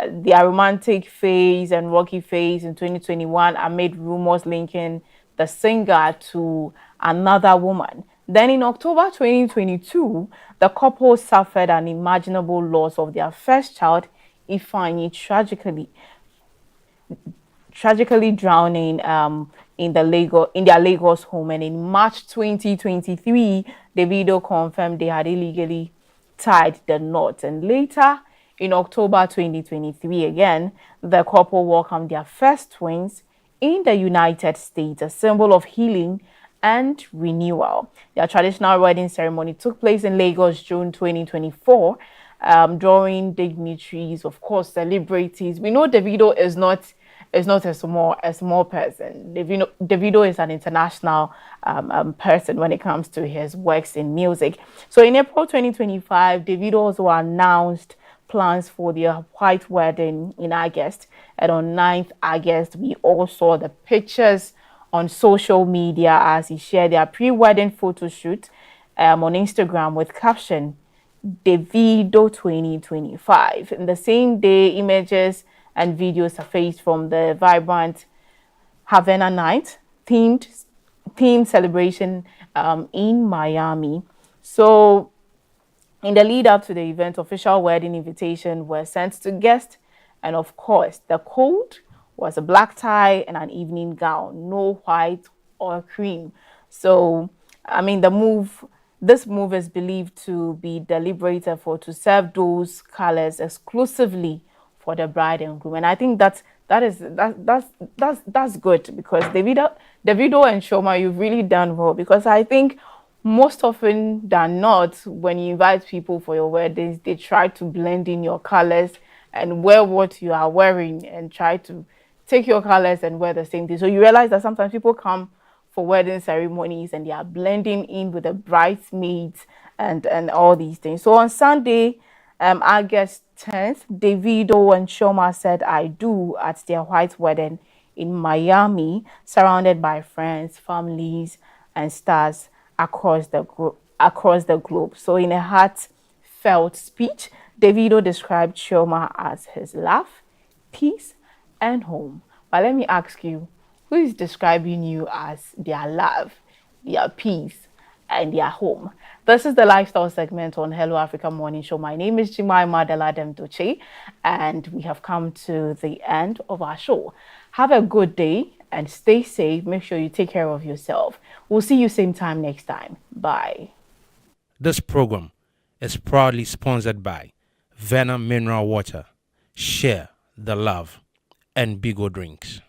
Speaker 2: Their romantic phase and rocky phase in 2021 amid rumors linking the singer to another woman. Then in October 2022, the couple suffered an unimaginable loss of their first child, Ifeanyi, tragically drowning in their Lagos home. And in March 2023, Davido confirmed they had illegally tied the knot. And later, in October 2023, again, the couple welcomed their first twins in the United States, a symbol of healing and renewal. Their traditional wedding ceremony took place in Lagos, June 2024, drawing dignitaries, of course, celebrities. We know Davido is not a small person. Davido is an international person when it comes to his works in music. So in April 2025, Davido also announced plans for their white wedding in August. And on 9th August, we all saw the pictures on social media as he shared their pre-wedding photo shoot on Instagram with caption, Davido 2025. In the same day, images and videos surfaced from the vibrant Havana night themed celebration in Miami. So in the lead up to the event, official wedding invitations were sent to guests, and of course, the code was a black tie and an evening gown, no white or cream. So, I mean, this move is believed to be deliberated to serve those colors exclusively for the bride and groom. And I think that's good, because Davido and Chioma, you've really done well, because I think most often than not, when you invite people for your weddings, they try to blend in your colors and wear what you are wearing and try to take your colors and wear the same thing. So you realize that sometimes people come for wedding ceremonies and they are blending in with the bridesmaids and all these things. So on Sunday, August 10th, Davido and Chioma said "I do" at their white wedding in Miami, surrounded by friends, families, and stars across the globe. So in a heartfelt speech, Davido described Chioma as his love, peace, and home. But let me ask you, who is describing you as their love, their peace, and their home? This is the lifestyle segment on Hello Africa Morning Show. My name is Jemima Daladem Doche, and we have come to the end of our show. Have a good day and stay safe. Make sure you take care of yourself. We'll see you same time next time. Bye.
Speaker 7: This program is proudly sponsored by Venom Mineral Water, Share the Love, and Bigo Drinks.